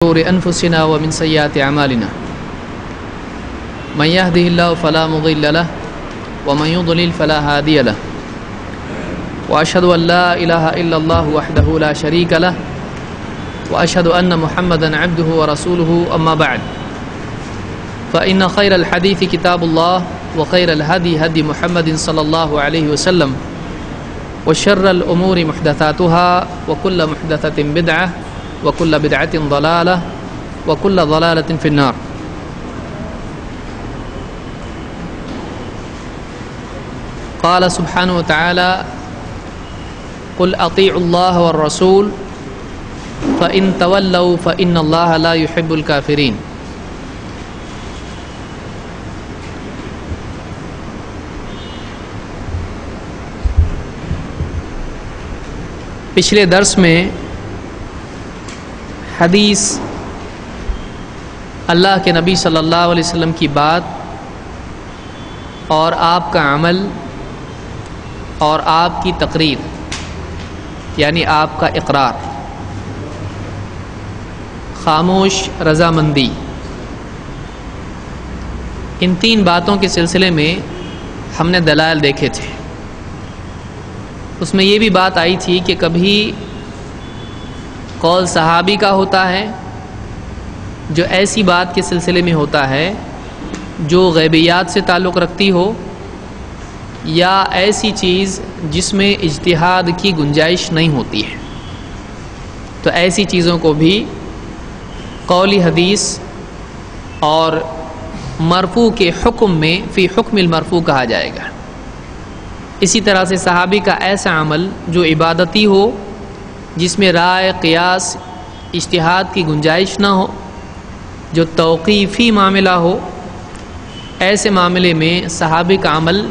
شرور أنفسنا ومن سيئات أعمالنا من يهده الله فلا مضل له ومن يضلل فلا هادي له وأشهد أن لا إله إلا الله وحده لا شريك له وأشهد أن محمدا عبده ورسوله أما بعد فإن خير الحديث كتاب الله وخير الهدي هدي محمد صلى الله عليه وسلم وشر الأمور محدثاتها وكل محدثة بدعة وكل بدعة ضلالة وكل ضلالة في النار. قال سبحانه وتعالى قل أطيعوا الله والرسول فإن تولوا فإن الله لا يحب الكافرين. پچھلے درس میں حدیث اللہ کے نبی صلی اللہ علیہ وسلم کی بات اور آپ کا عمل اور آپ کی تقریر یعنی آپ کا اقرار، خاموش رضامندی، ان تین باتوں کے سلسلے میں ہم نے دلائل دیکھے تھے. اس میں یہ بھی بات آئی تھی کہ کبھی قول صحابی کا ہوتا ہے جو ایسی بات کے سلسلے میں ہوتا ہے جو غیبیات سے تعلق رکھتی ہو یا ایسی چیز جس میں اجتہاد کی گنجائش نہیں ہوتی ہے، تو ایسی چیزوں کو بھی قولی حدیث اور مرفوع کے حکم میں فی حکم المرفوع کہا جائے گا. اسی طرح سے صحابی کا ایسا عمل جو عبادتی ہو، جس میں رائے قیاس اجتہاد کی گنجائش نہ ہو، جو توقیفی معاملہ ہو، ایسے معاملے میں صحابی کا عمل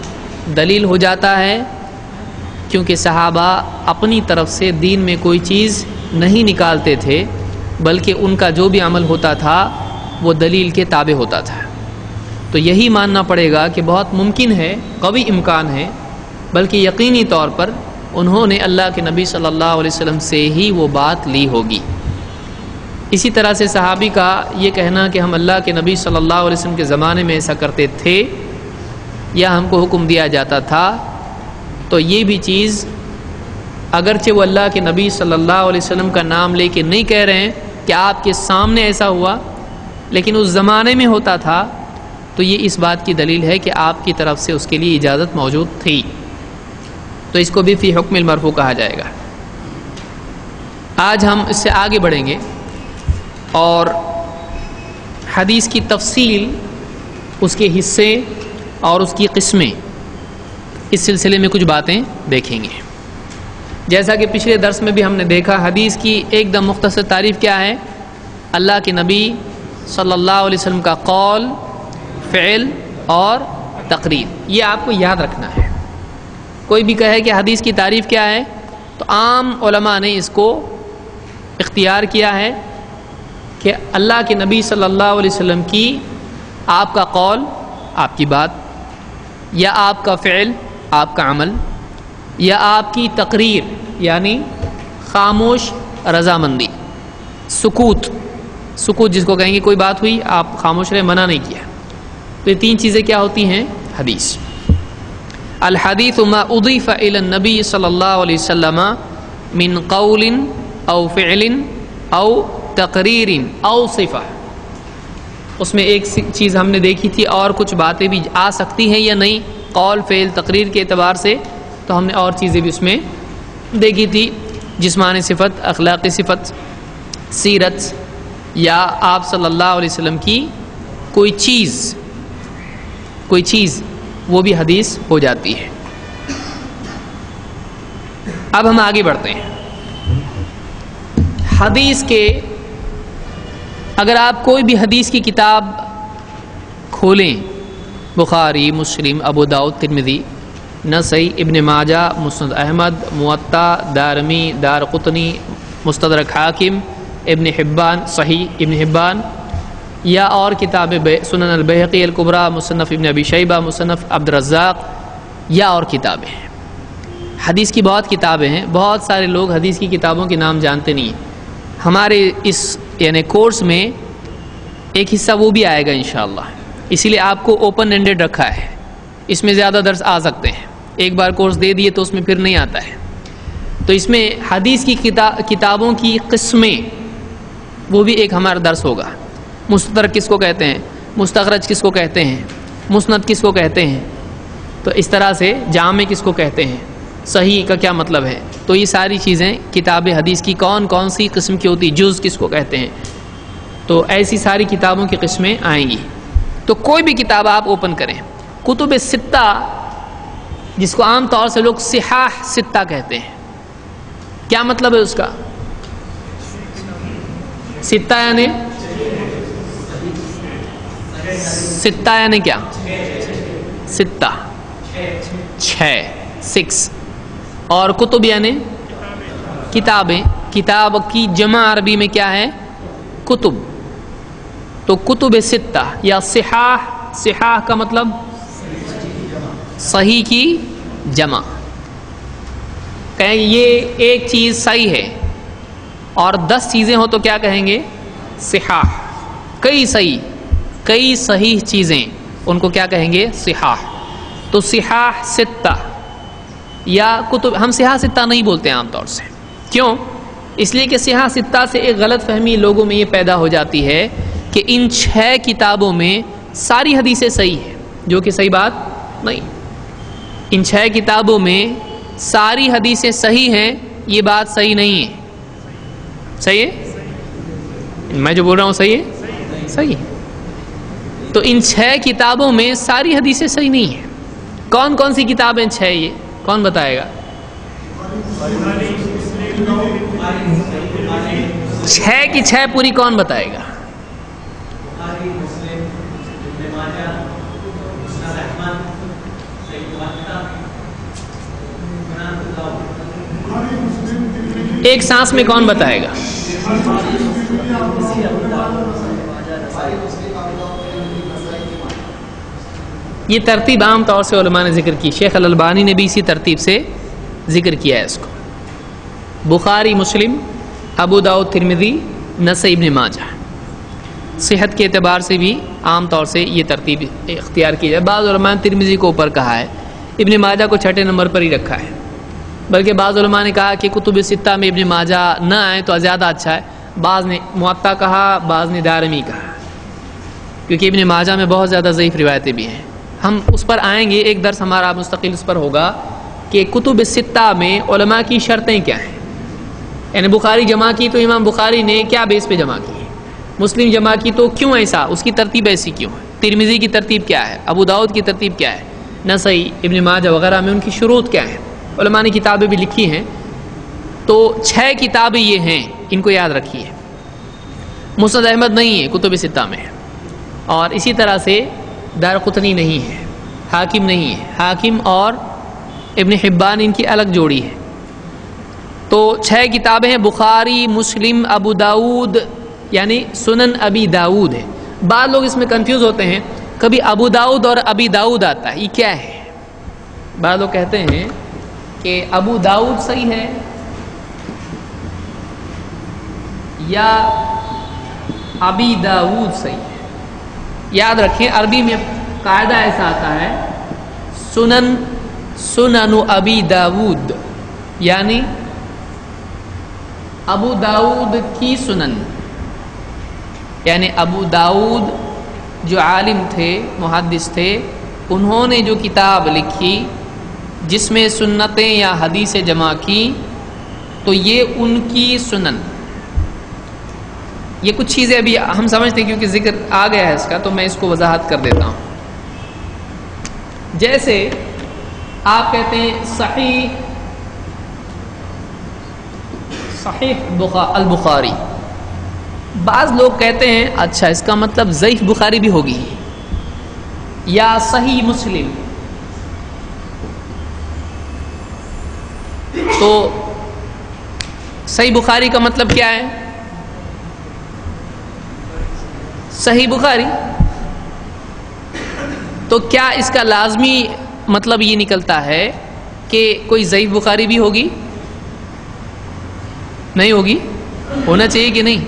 دلیل ہو جاتا ہے، کیونکہ صحابہ اپنی طرف سے دین میں کوئی چیز نہیں نکالتے تھے، بلکہ ان کا جو بھی عمل ہوتا تھا وہ دلیل کے تابع ہوتا تھا. تو یہی ماننا پڑے گا کہ بہت ممکن ہے، قوی امکان ہے، بلکہ یقینی طور پر انہوں نے اللہ کے نبی صلی اللہ علیہ وسلم سے ہی وہ بات لی ہوگی. اسی طرح سے صحابی کا یہ کہنا کہ ہم اللہ کے نبی صلی اللہ علیہ وسلم کے زمانے میں ایسا کرتے تھے یا ہم کو حکم دیا جاتا تھا، تو یہ بھی چیز اگرچہ وہ اللہ کے نبی صلی اللہ علیہ وسلم کا نام لے کے نہیں کہہ رہے ہیں کہ آپ کے سامنے ایسا ہوا، لیکن اس زمانے میں ہوتا تھا، تو یہ اس بات کی دلیل ہے کہ آپ کی طرف سے اس کے لیے اجازت موجود تھی. تو اس کو بھی فی حکم المرفوع کہا جائے گا. آج ہم اس سے آگے بڑھیں گے اور حدیث کی تفصیل، اس کے حصے اور اس کی قسمیں، اس سلسلے میں کچھ باتیں دیکھیں گے. جیسا کہ پچھلے درس میں بھی ہم نے دیکھا، حدیث کی ایک دم مختصر تعریف کیا ہے؟ اللہ کے نبی صلی اللہ علیہ وسلم کا قول، فعل اور تقریر. یہ آپ کو یاد رکھنا ہے. کوئی بھی کہے کہ حدیث کی تعریف کیا ہے، تو عام علماء نے اس کو اختیار کیا ہے کہ اللہ کے نبی صلی اللہ علیہ وسلم کی آپ کا قول، آپ کی بات، یا آپ کا فعل، آپ کا عمل، یا آپ کی تقریر یعنی خاموش رضامندی، سکوت جس کو کہیں گے کوئی بات ہوئی آپ خاموش رہے، منع نہیں کیا. تو یہ تین چیزیں کیا ہوتی ہیں؟ حدیث. الحدیث ما اضیف الی النبی صلی اللہ علیہ وسلم من قول او فعل او تقریر او صفہ. اس میں ایک چیز ہم نے دیکھی تھی، اور کچھ باتیں بھی آ سکتی ہیں یا نہیں، قول، فعل، تقریر کے اعتبار سے. تو ہم نے اور چیزیں بھی اس میں دیکھی تھی، جسمانی صفت، اخلاقی صفت، سیرت، یا آپ صلی اللہ علیہ وسلم کی کوئی چیز وہ بھی حدیث ہو جاتی ہے. اب ہم آگے بڑھتے ہیں. حدیث کے اگر آپ کوئی بھی حدیث کی کتاب کھولیں، بخاری، مسلم، ابو داؤد، ترمذی، نسائی، ابن ماجہ، مسند احمد، موطا، دارمی، دارقطنی، مستدرک حاکم، ابن حبان، صحیح ابن حبان، یا اور کتاب سنن البیہقی الکبریٰ، مصنف ابن ابی شیبہ، مصنف عبد الرزاق، یا اور کتابیں ہیں. حدیث کی بہت کتابیں ہیں. بہت سارے لوگ حدیث کی کتابوں کے نام جانتے نہیں ہیں. ہمارے اس یعنی کورس میں ایک حصہ وہ بھی آئے گا انشاءاللہ، اسی لیے آپ کو اوپن اینڈڈ رکھا ہے، اس میں زیادہ درس آ سکتے ہیں، ایک بار کورس دے دیے تو اس میں پھر نہیں آتا ہے۔ تو اس میں حدیث کی کتابوں کی قسمیں وہ بھی ایک ہمارا درس ہوگا، مستدرک کس کو کہتے ہیں، مستخرج کس کو کہتے ہیں، مسند کس کو کہتے ہیں، تو اس طرح سے جامع کس کو کہتے ہیں، صحیح کا کیا مطلب ہے، تو یہ ساری چیزیں کتاب حدیث کی کون کون سی قسم کی ہوتی، جز کس کو کہتے ہیں، تو ایسی ساری کتابوں کی قسمیں آئیں گی۔ تو کوئی بھی کتاب آپ اوپن کریں، کتب ستہ جس کو عام طور سے لوگ صحاح ستہ کہتے ہیں، کیا مطلب ہے اس کا؟ ستہ یعنی کیا؟ ستہ چھ، سکس، اور کتب یعنی کتابیں، کتاب کی جمع عربی میں کیا ہے؟ کتب، تو کتب ستہ یا صحاح، صحاح کا مطلب صحیح کی جمع، کہیں یہ ایک چیز صحیح ہے اور 10 چیزیں ہو تو کیا کہیں گے؟ صحاح، کئی صحیح چیزیں ان کو کیا کہیں گے؟ صحاح۔ تو صحاح ستہ یا کتب، ہم صحاح ستہ نہیں بولتے ہیں عام طور سے، کیوں؟ اس لیے کہ صحاح ستہ سے ایک غلط فہمی لوگوں میں یہ پیدا ہو جاتی ہے کہ ان 6 کتابوں میں ساری حدیثیں صحیح ہیں، جو کہ صحیح بات نہیں۔ ان 6 کتابوں میں ساری حدیثیں صحیح ہیں، یہ بات صحیح نہیں ہے۔ صحیح ہے؟ میں جو بول رہا ہوں صحیح ہے؟ صحیح ہے۔ تو ان 6 کتابوں میں ساری حدیثیں صحیح نہیں ہیں۔ کون کون سی کتابیں 6 یہ کون بتائے گا؟ 6 کی 6 پوری کون بتائے گا؟ ایک سانس میں کون بتائے گا؟ یہ ترتیب عام طور سے علماء نے ذکر کی، شیخ الالبانی نے بھی اسی ترتیب سے ذکر کیا ہے اس کو، بخاری، مسلم، ابو داؤد، ترمذی، نسائی، ابن ماجہ۔ صحت کے اعتبار سے بھی عام طور سے یہ ترتیب اختیار کی جائے۔ بعض علماء نے ترمذی کو اوپر کہا ہے، ابن ماجہ کو 6 نمبر پر ہی رکھا ہے، بلکہ بعض علماء نے کہا کہ کتب ستہ میں ابن ماجہ نہ آئے تو زیادہ اچھا ہے، بعض نے موطا کہا، بعض نے دارمی کہا، کیونکہ ابن ماجہ میں بہت زیادہ ضعیف روایتیں بھی ہیں۔ ہم اس پر آئیں گے، ایک درس ہمارا مستقل اس پر ہوگا کہ کتب ستہ میں علماء کی شرطیں کیا ہیں، یعنی بخاری جمع کی تو امام بخاری نے کیا بیس پہ جمع کی، مسلم جمع کی تو کیوں ایسا، اس کی ترتیب ایسی کیوں ہے، ترمذی کی ترتیب کیا ہے، ابو داؤد کی ترتیب کیا ہے، نسائی، ابن ماجہ وغیرہ میں ان کی شروط کیا ہیں، علماء نے کتابیں بھی لکھی ہیں۔ تو 6 کتابیں یہ ہیں، ان کو یاد رکھیے۔ مسند احمد نہیں ہے کتب ستہ میں، اور اسی طرح سے دارقطنی نہیں ہے، حاکم نہیں ہے، حاکم اور ابن حبان ان کی الگ جوڑی ہے۔ تو 6 کتابیں ہیں، بخاری، مسلم، ابو داؤد، یعنی سنن ابی داؤد ہے۔ بعض لوگ اس میں کنفیوز ہوتے ہیں، کبھی ابو داؤد اور ابی داؤد آتا ہے، یہ کیا ہے؟ بعض لوگ کہتے ہیں کہ ابو داؤد صحیح ہے یا ابی داؤد صحیح ہے۔ یاد رکھیں عربی میں قاعدہ ایسا آتا ہے، سنن ابی داؤد، یعنی ابو داؤد کی سنن، یعنی ابو داؤد جو عالم تھے، محدث تھے، انہوں نے جو کتاب لکھی جس میں سنتیں یا حدیثیں جمع کی، تو یہ ان کی سنن۔ یہ کچھ چیزیں ابھی ہم سمجھتے ہیں کیونکہ ذکر آ گیا ہے اس کا، تو میں اس کو وضاحت کر دیتا ہوں۔ جیسے آپ کہتے ہیں صحیح البخاری، بعض لوگ کہتے ہیں اچھا اس کا مطلب ضعیف بخاری بھی ہوگی، یا صحیح مسلم، تو صحیح بخاری کا مطلب کیا ہے؟ صحیح بخاری۔ تو کیا اس کا لازمی مطلب یہ نکلتا ہے کہ کوئی ضعیف بخاری بھی ہوگی؟ نہیں ہوگی، ہونا چاہیے کہ نہیں؟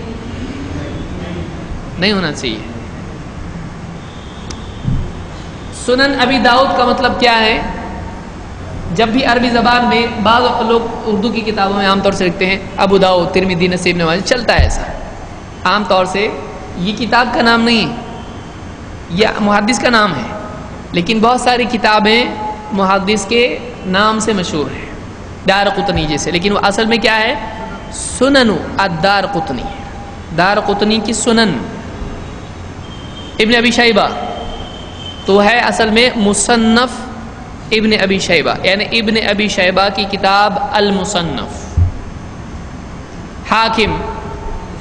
نہیں ہونا چاہیے۔ سنن ابی داؤد کا مطلب کیا ہے؟ جب بھی عربی زبان میں بعض لوگ اردو کی کتابوں میں عام طور سے لکھتے ہیں ابو داؤد، ترمذی، نسائی، ابن ماجہ، چلتا ہے ایسا، عام طور سے یہ کتاب کا نام نہیں ہے، یہ محدث کا نام ہے، لیکن بہت ساری کتابیں محدث کے نام سے مشہور ہیں، دارقطنی جیسے، لیکن وہ اصل میں کیا ہے؟ سنن الدارقطنی، دارقطنی کی سنن۔ ابن ابی شیبہ تو ہے اصل میں مصنف ابن ابی شیبہ، یعنی ابن ابی شیبہ کی کتاب المصنف۔ حاکم،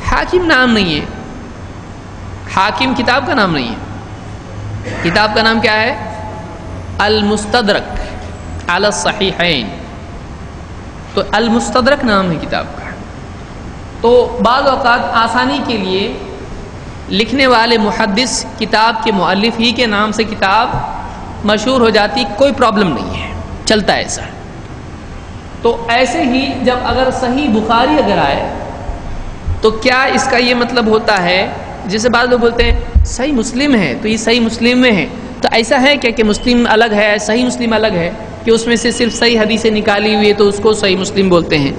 حاکم نام نہیں ہے، حاکم کتاب کا نام نہیں ہے، کتاب کا نام کیا ہے؟ المستدرک علی الصحیحین، تو المستدرک نام ہے کتاب کا۔ تو بعض اوقات آسانی کے لیے لکھنے والے محدث کتاب کے مؤلف ہی کے نام سے کتاب مشہور ہو جاتی، کوئی پرابلم نہیں ہے، چلتا ہے ایسا۔ تو ایسے ہی جب اگر صحیح بخاری اگر آئے تو کیا اس کا یہ مطلب ہوتا ہے، جیسے بعض لوگ بولتے ہیں صحیح مسلم ہے تو یہ صحیح مسلم میں ہے، تو ایسا ہے کیا کہ مسلم الگ ہے صحیح مسلم الگ ہے، کہ اس میں سے صرف صحیح حدیثیں نکالی ہوئی ہے تو اس کو صحیح مسلم بولتے ہیں؟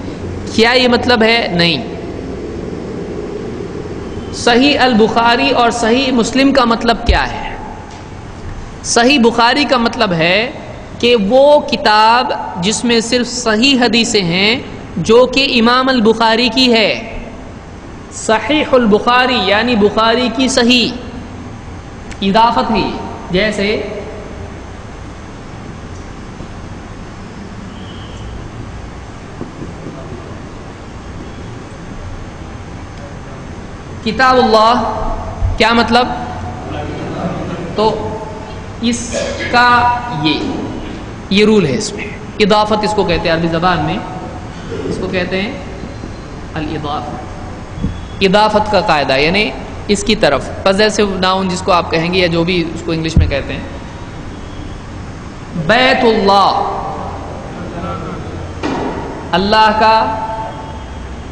کیا یہ مطلب ہے؟ نہیں۔ صحیح البخاری اور صحیح مسلم کا مطلب کیا ہے؟ صحیح بخاری کا مطلب ہے کہ وہ کتاب جس میں صرف صحیح حدیثیں ہیں جو کہ امام البخاری کی ہے، صحیح البخاری یعنی بخاری کی صحیح، اضافت ہے، جیسے کتاب اللہ، کیا مطلب؟ تو اس کا یہ رول ہے، اس میں اضافت اس کو کہتے ہیں، عربی زبان میں اس کو کہتے ہیں الاضافہ، اضافت کا قاعدہ، یعنی اس کی طرف پوزیسو ناؤن جس کو آپ کہیں گے یا جو بھی اس کو انگلش میں کہتے ہیں۔ بیت اللہ، اللہ کا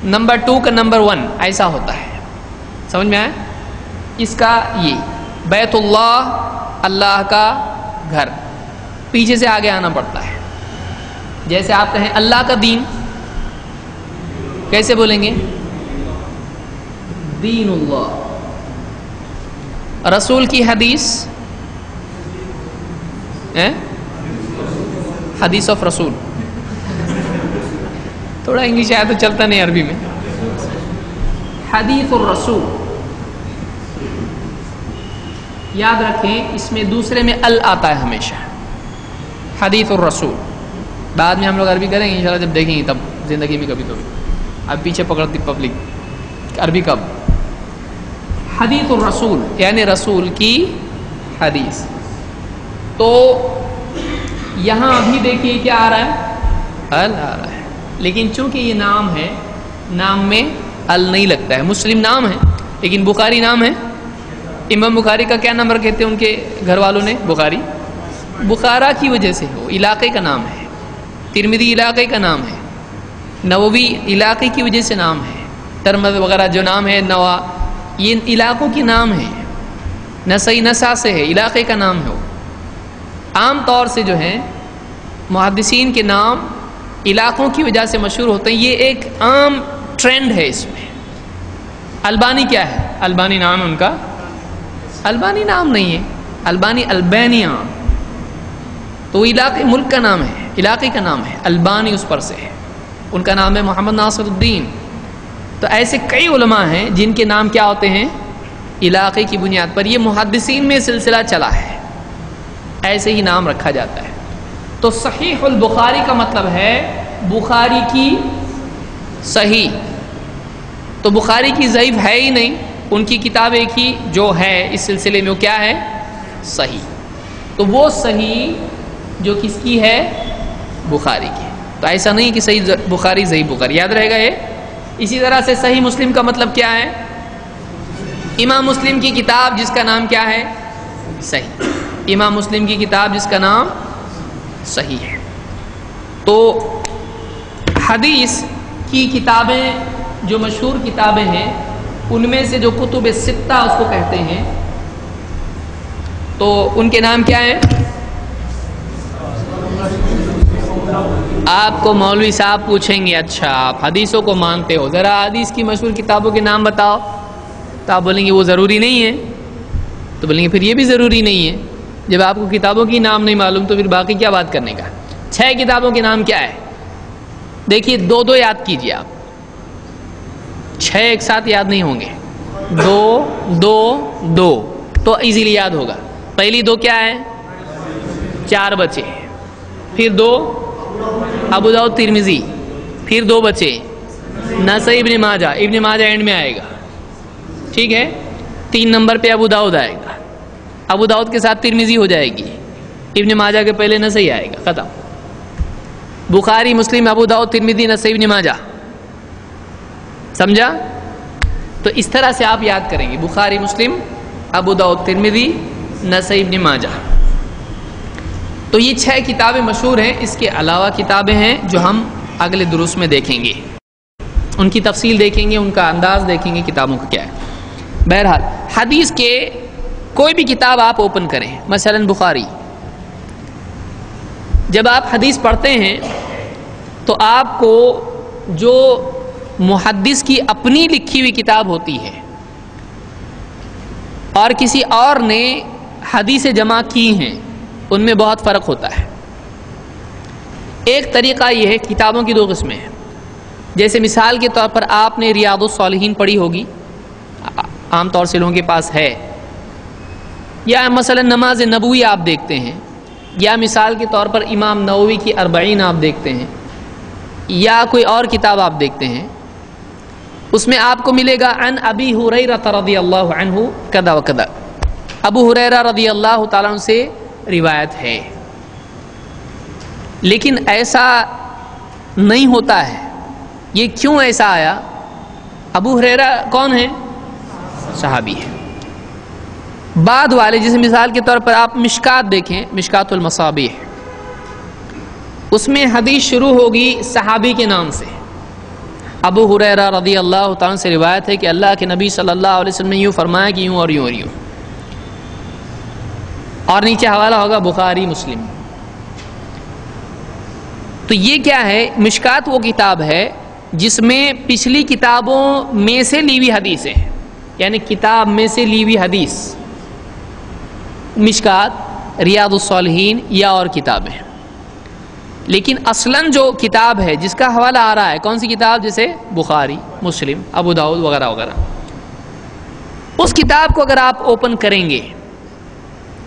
نمبر 2 کا نمبر 1 ایسا ہوتا ہے، سمجھ میں آیا؟ اس کا یہ بیت اللہ، اللہ کا گھر، پیچھے سے آگے آنا پڑتا ہے۔ جیسے آپ کہیں اللہ کا دین، کیسے بولیں گے؟ دین اللہ۔ رسول کی حدیث، حدیث آف رسول، تھوڑا انگلش آیا تو چلتا نہیں عربی میں، حدیث الرسول، یاد رکھیں اس میں دوسرے میں ال آتا ہے ہمیشہ، حدیث الرسول۔ بعد میں ہم لوگ عربی کریں گے انشاءاللہ، جب دیکھیں گے تب زندگی میں کبھی کبھی، اب پیچھے پکڑتی پبلک عربی کب؟ حدیث الرسول یعنی رسول کی حدیث۔ تو یہاں ابھی دیکھیے کیا آ رہا ہے؟ ال آ رہا ہے، لیکن چونکہ یہ نام ہے، نام میں ال نہیں لگتا ہے، مسلم نام ہے لیکن بخاری نام ہے۔ امام بخاری کا کیا نام رکھے تھے ان کے گھر والوں نے؟ بخاری، بخارا کی وجہ سے وہ علاقے کا نام ہے، ترمذی علاقے کا نام ہے، نووی علاقے کی وجہ سے نام ہے، ترمذ وغیرہ جو نام ہے، نوا، یہ علاقوں کے نام ہیں، نسائی نسا سے ہے، علاقے کا نام ہے۔ وہ عام طور سے جو ہے محدثین کے نام علاقوں کی وجہ سے مشہور ہوتے ہیں، یہ ایک عام ٹرینڈ ہے اس میں۔ البانی کیا ہے؟ البانی نام ان کا، البانی نام نہیں ہے، البانی البانیہ، تو وہ علاقے ملک کا نام ہے، علاقے کا نام ہے، البانی اس پر سے ہے، ان کا نام ہے محمد ناصر الدین۔ تو ایسے کئی علماء ہیں جن کے نام کیا ہوتے ہیں؟ علاقے کی بنیاد پر، یہ محدثین میں سلسلہ چلا ہے، ایسے ہی نام رکھا جاتا ہے۔ تو صحیح البخاری کا مطلب ہے بخاری کی صحیح، تو بخاری کی ضعیف ہے ہی نہیں، ان کی کتاب ایک ہی جو ہے اس سلسلے میں، وہ کیا ہے؟ صحیح۔ تو وہ صحیح جو کس کی ہے؟ بخاری کی۔ تو ایسا نہیں کہ صحیح بخاری ضعیف بخاری، یاد رہے گا یہ۔ اسی طرح سے صحیح مسلم کا مطلب کیا ہے؟ امام مسلم کی کتاب جس کا نام کیا ہے؟ صحیح، امام مسلم کی کتاب جس کا نام صحیح ہے۔ تو حدیث کی کتابیں جو مشہور کتابیں ہیں ان میں سے جو کتب ستہ اس کو کہتے ہیں، تو ان کے نام کیا ہیں؟ آپ کو مولوی صاحب پوچھیں گے اچھا آپ حدیثوں کو مانتے ہو، ذرا حدیث کی مشہور کتابوں کے نام بتاؤ، تو آپ بولیں گے وہ ضروری نہیں ہے، تو بولیں گے پھر یہ بھی ضروری نہیں ہے، جب آپ کو کتابوں کی نام نہیں معلوم تو پھر باقی کیا بات کرنے کا۔ 6 کتابوں کے نام کیا ہے؟ دیکھیے 2 یاد کیجئے آپ، 6 ایک ساتھ یاد نہیں ہوں گے، 2 تو ایزیلی یاد ہوگا۔ پہلی 2 کیا ہے؟ 4 بچے، پھر 2 ابو داؤد ترمذی، پھر 2 بچے نسائی ابن ماجہ، ابن ماجہ اینڈ میں آئے گا، ٹھیک ہے۔ 3 نمبر پہ ابو داؤد آئے گا، ابو داؤد کے ساتھ ترمذی ہو جائے گی، ابن ماجہ کے پہلے نسائی آئے گا، ختم۔ بخاری مسلم ابو داؤد ترمذی نسائی ابن ماجہ، سمجھا؟ تو اس طرح سے آپ یاد کریں گے، بخاری مسلم ابو داؤد ترمذی نسائی ابن ماجہ۔ تو یہ 6 کتابیں مشہور ہیں، اس کے علاوہ کتابیں ہیں جو ہم اگلے دروس میں دیکھیں گے، ان کی تفصیل دیکھیں گے، ان کا انداز دیکھیں گے کتابوں کا کیا ہے۔ بہرحال حدیث کے کوئی بھی کتاب آپ اوپن کریں، مثلا بخاری، جب آپ حدیث پڑھتے ہیں تو آپ کو جو محدث کی اپنی لکھی ہوئی کتاب ہوتی ہے اور کسی اور نے حدیثیں جمع کی ہیں، ان میں بہت فرق ہوتا ہے۔ ایک طریقہ یہ ہے، کتابوں کی 2 قسمیں ہیں، جیسے مثال کے طور پر آپ نے ریاض الصالحین پڑھی ہوگی، عام طور سے لوگوں کے پاس ہے، یا مثلا نماز نبوی آپ دیکھتے ہیں، یا مثال کے طور پر امام نووی کی 40 آپ دیکھتے ہیں، یا کوئی اور کتاب آپ دیکھتے ہیں، اس میں آپ کو ملے گا عن ابی ہریرہ رضی اللہ عنہ کذا و کذا، ابو ہریرہ رضی اللہ تعالیٰ عنہ سے روایت ہے، لیکن ایسا نہیں ہوتا ہے۔ یہ کیوں ایسا آیا؟ ابو ہریرہ کون ہیں؟ صحابی ہے۔ بعد والے، جیسے مثال کے طور پر آپ مشکات دیکھیں، مشکات المصابیح، اس میں حدیث شروع ہوگی صحابی کے نام سے، ابو ہریرہ رضی اللہ تعالیٰ سے روایت ہے کہ اللہ کے نبی صلی اللہ علیہ وسلم نے یوں فرمایا کہ یوں اور یوں اور یوں، اور نیچے حوالہ ہوگا بخاری مسلم۔ تو یہ کیا ہے؟ مشکات وہ کتاب ہے جس میں پچھلی کتابوں میں سے لی ہوئی حدیث ہے، یعنی کتاب میں سے لی ہوئی حدیث، مشکات، ریاض الصالحین یا اور کتابیں۔ لیکن اصلاً جو کتاب ہے جس کا حوالہ آ رہا ہے، کون سی کتاب؟ جیسے بخاری مسلم ابو داؤد وغیرہ وغیرہ، اس کتاب کو اگر آپ اوپن کریں گے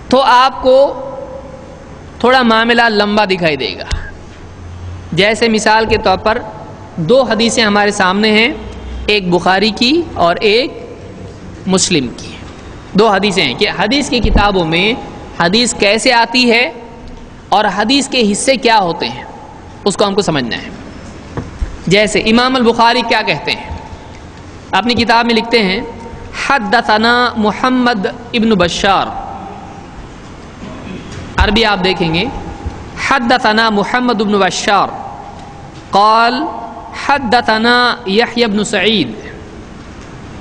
تو آپ کو تھوڑا معاملہ لمبا دکھائی دے گا۔ جیسے مثال کے طور پر 2 حدیثیں ہمارے سامنے ہیں، ایک بخاری کی اور ایک مسلم کی، 2 حدیثیں ہیں کہ حدیث کی کتابوں میں حدیث کیسے آتی ہے اور حدیث کے حصے کیا ہوتے ہیں، اس کو ہم کو سمجھنا ہے۔ جیسے امام البخاری کیا کہتے ہیں، اپنی کتاب میں لکھتے ہیں حدثنا محمد ابن بشار، عربی آپ دیکھیں گے، حدثنا محمد ابن بشار قال حدثنا یحیی بن سعید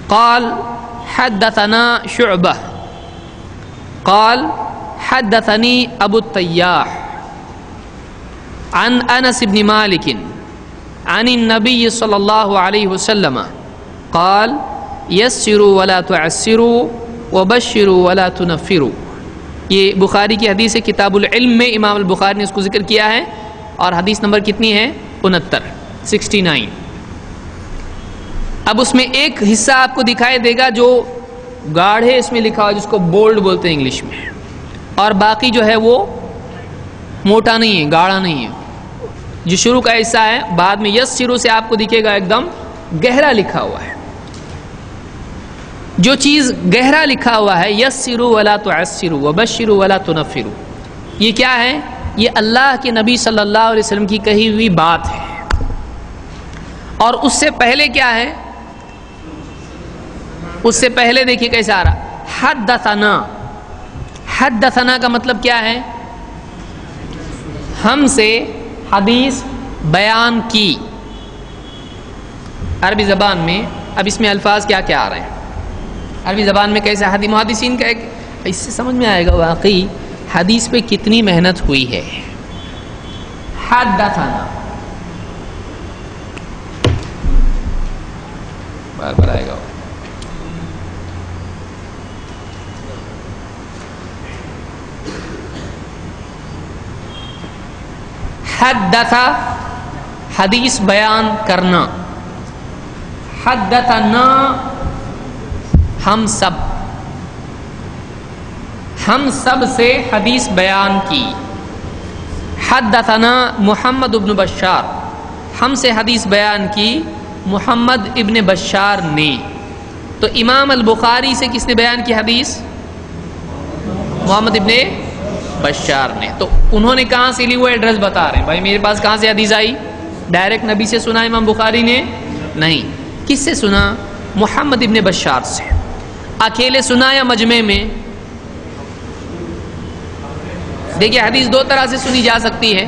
قال حدثنا شعبہ قال حدثنی ابو التیاح عن انس بن مالک عن النبی صلی اللہ علیہ وسلم قال یسروا ولا تعسروا وبشروا ولا تنفروا۔ یہ بخاری کی حدیث ہے، کتاب العلم میں امام البخاری نے اس کو ذکر کیا ہے، اور حدیث نمبر کتنی ہے؟ 69۔ اب اس میں ایک حصہ آپ کو دکھائی دے گا جو گاڑھے اس میں لکھا ہوا، جس کو بولڈ بولتے ہیں انگلش میں، اور باقی جو ہے وہ موٹا نہیں ہے، گاڑھا نہیں ہے۔ جو شروع کا حصہ ہے بعد میں یس شروع سے آپ کو دکھے گا ایک دم گہرا لکھا ہوا ہے۔ جو چیز گہرا لکھا ہوا ہے، یسروا ولا تعسروا وبشروا ولا تنفروا، یہ کیا ہے؟ یہ اللہ کے نبی صلی اللہ علیہ وسلم کی کہی ہوئی بات ہے۔ اور اس سے پہلے کیا ہے؟ اس سے پہلے دیکھیے کیسا آ رہا، حدثنا۔ حدثنا کا مطلب کیا ہے؟ ہم سے حدیث بیان کی۔ عربی زبان میں اب اس میں الفاظ کیا کیا آ رہے ہیں، عربی زبان میں کیسے محدثین کا ایک، اس سے سمجھ میں آئے گا واقعی حدیث پہ کتنی محنت ہوئی ہے. حدثنا بار بار آئے گا. حدثا حدیث بیان کرنا، حدثنا ہم سب سے حدیث بیان کی. حدثنا محمد ابن بشار، ہم سے حدیث بیان کی محمد ابن بشار نے. تو امام البخاری سے کس نے بیان کی حدیث؟ محمد ابن بشار نے. تو انہوں نے کہاں سے لی وہ ایڈریس بتا رہے ہیں. بھائی میرے پاس کہاں سے حدیث آئی؟ ڈائریکٹ نبی سے سنا امام بخاری نے؟ نہیں. کس سے سنا؟ محمد ابن بشار سے. اکیلے سنا یا مجمع میں؟ دیکھیے حدیث دو طرح سے سنی جا سکتی ہے.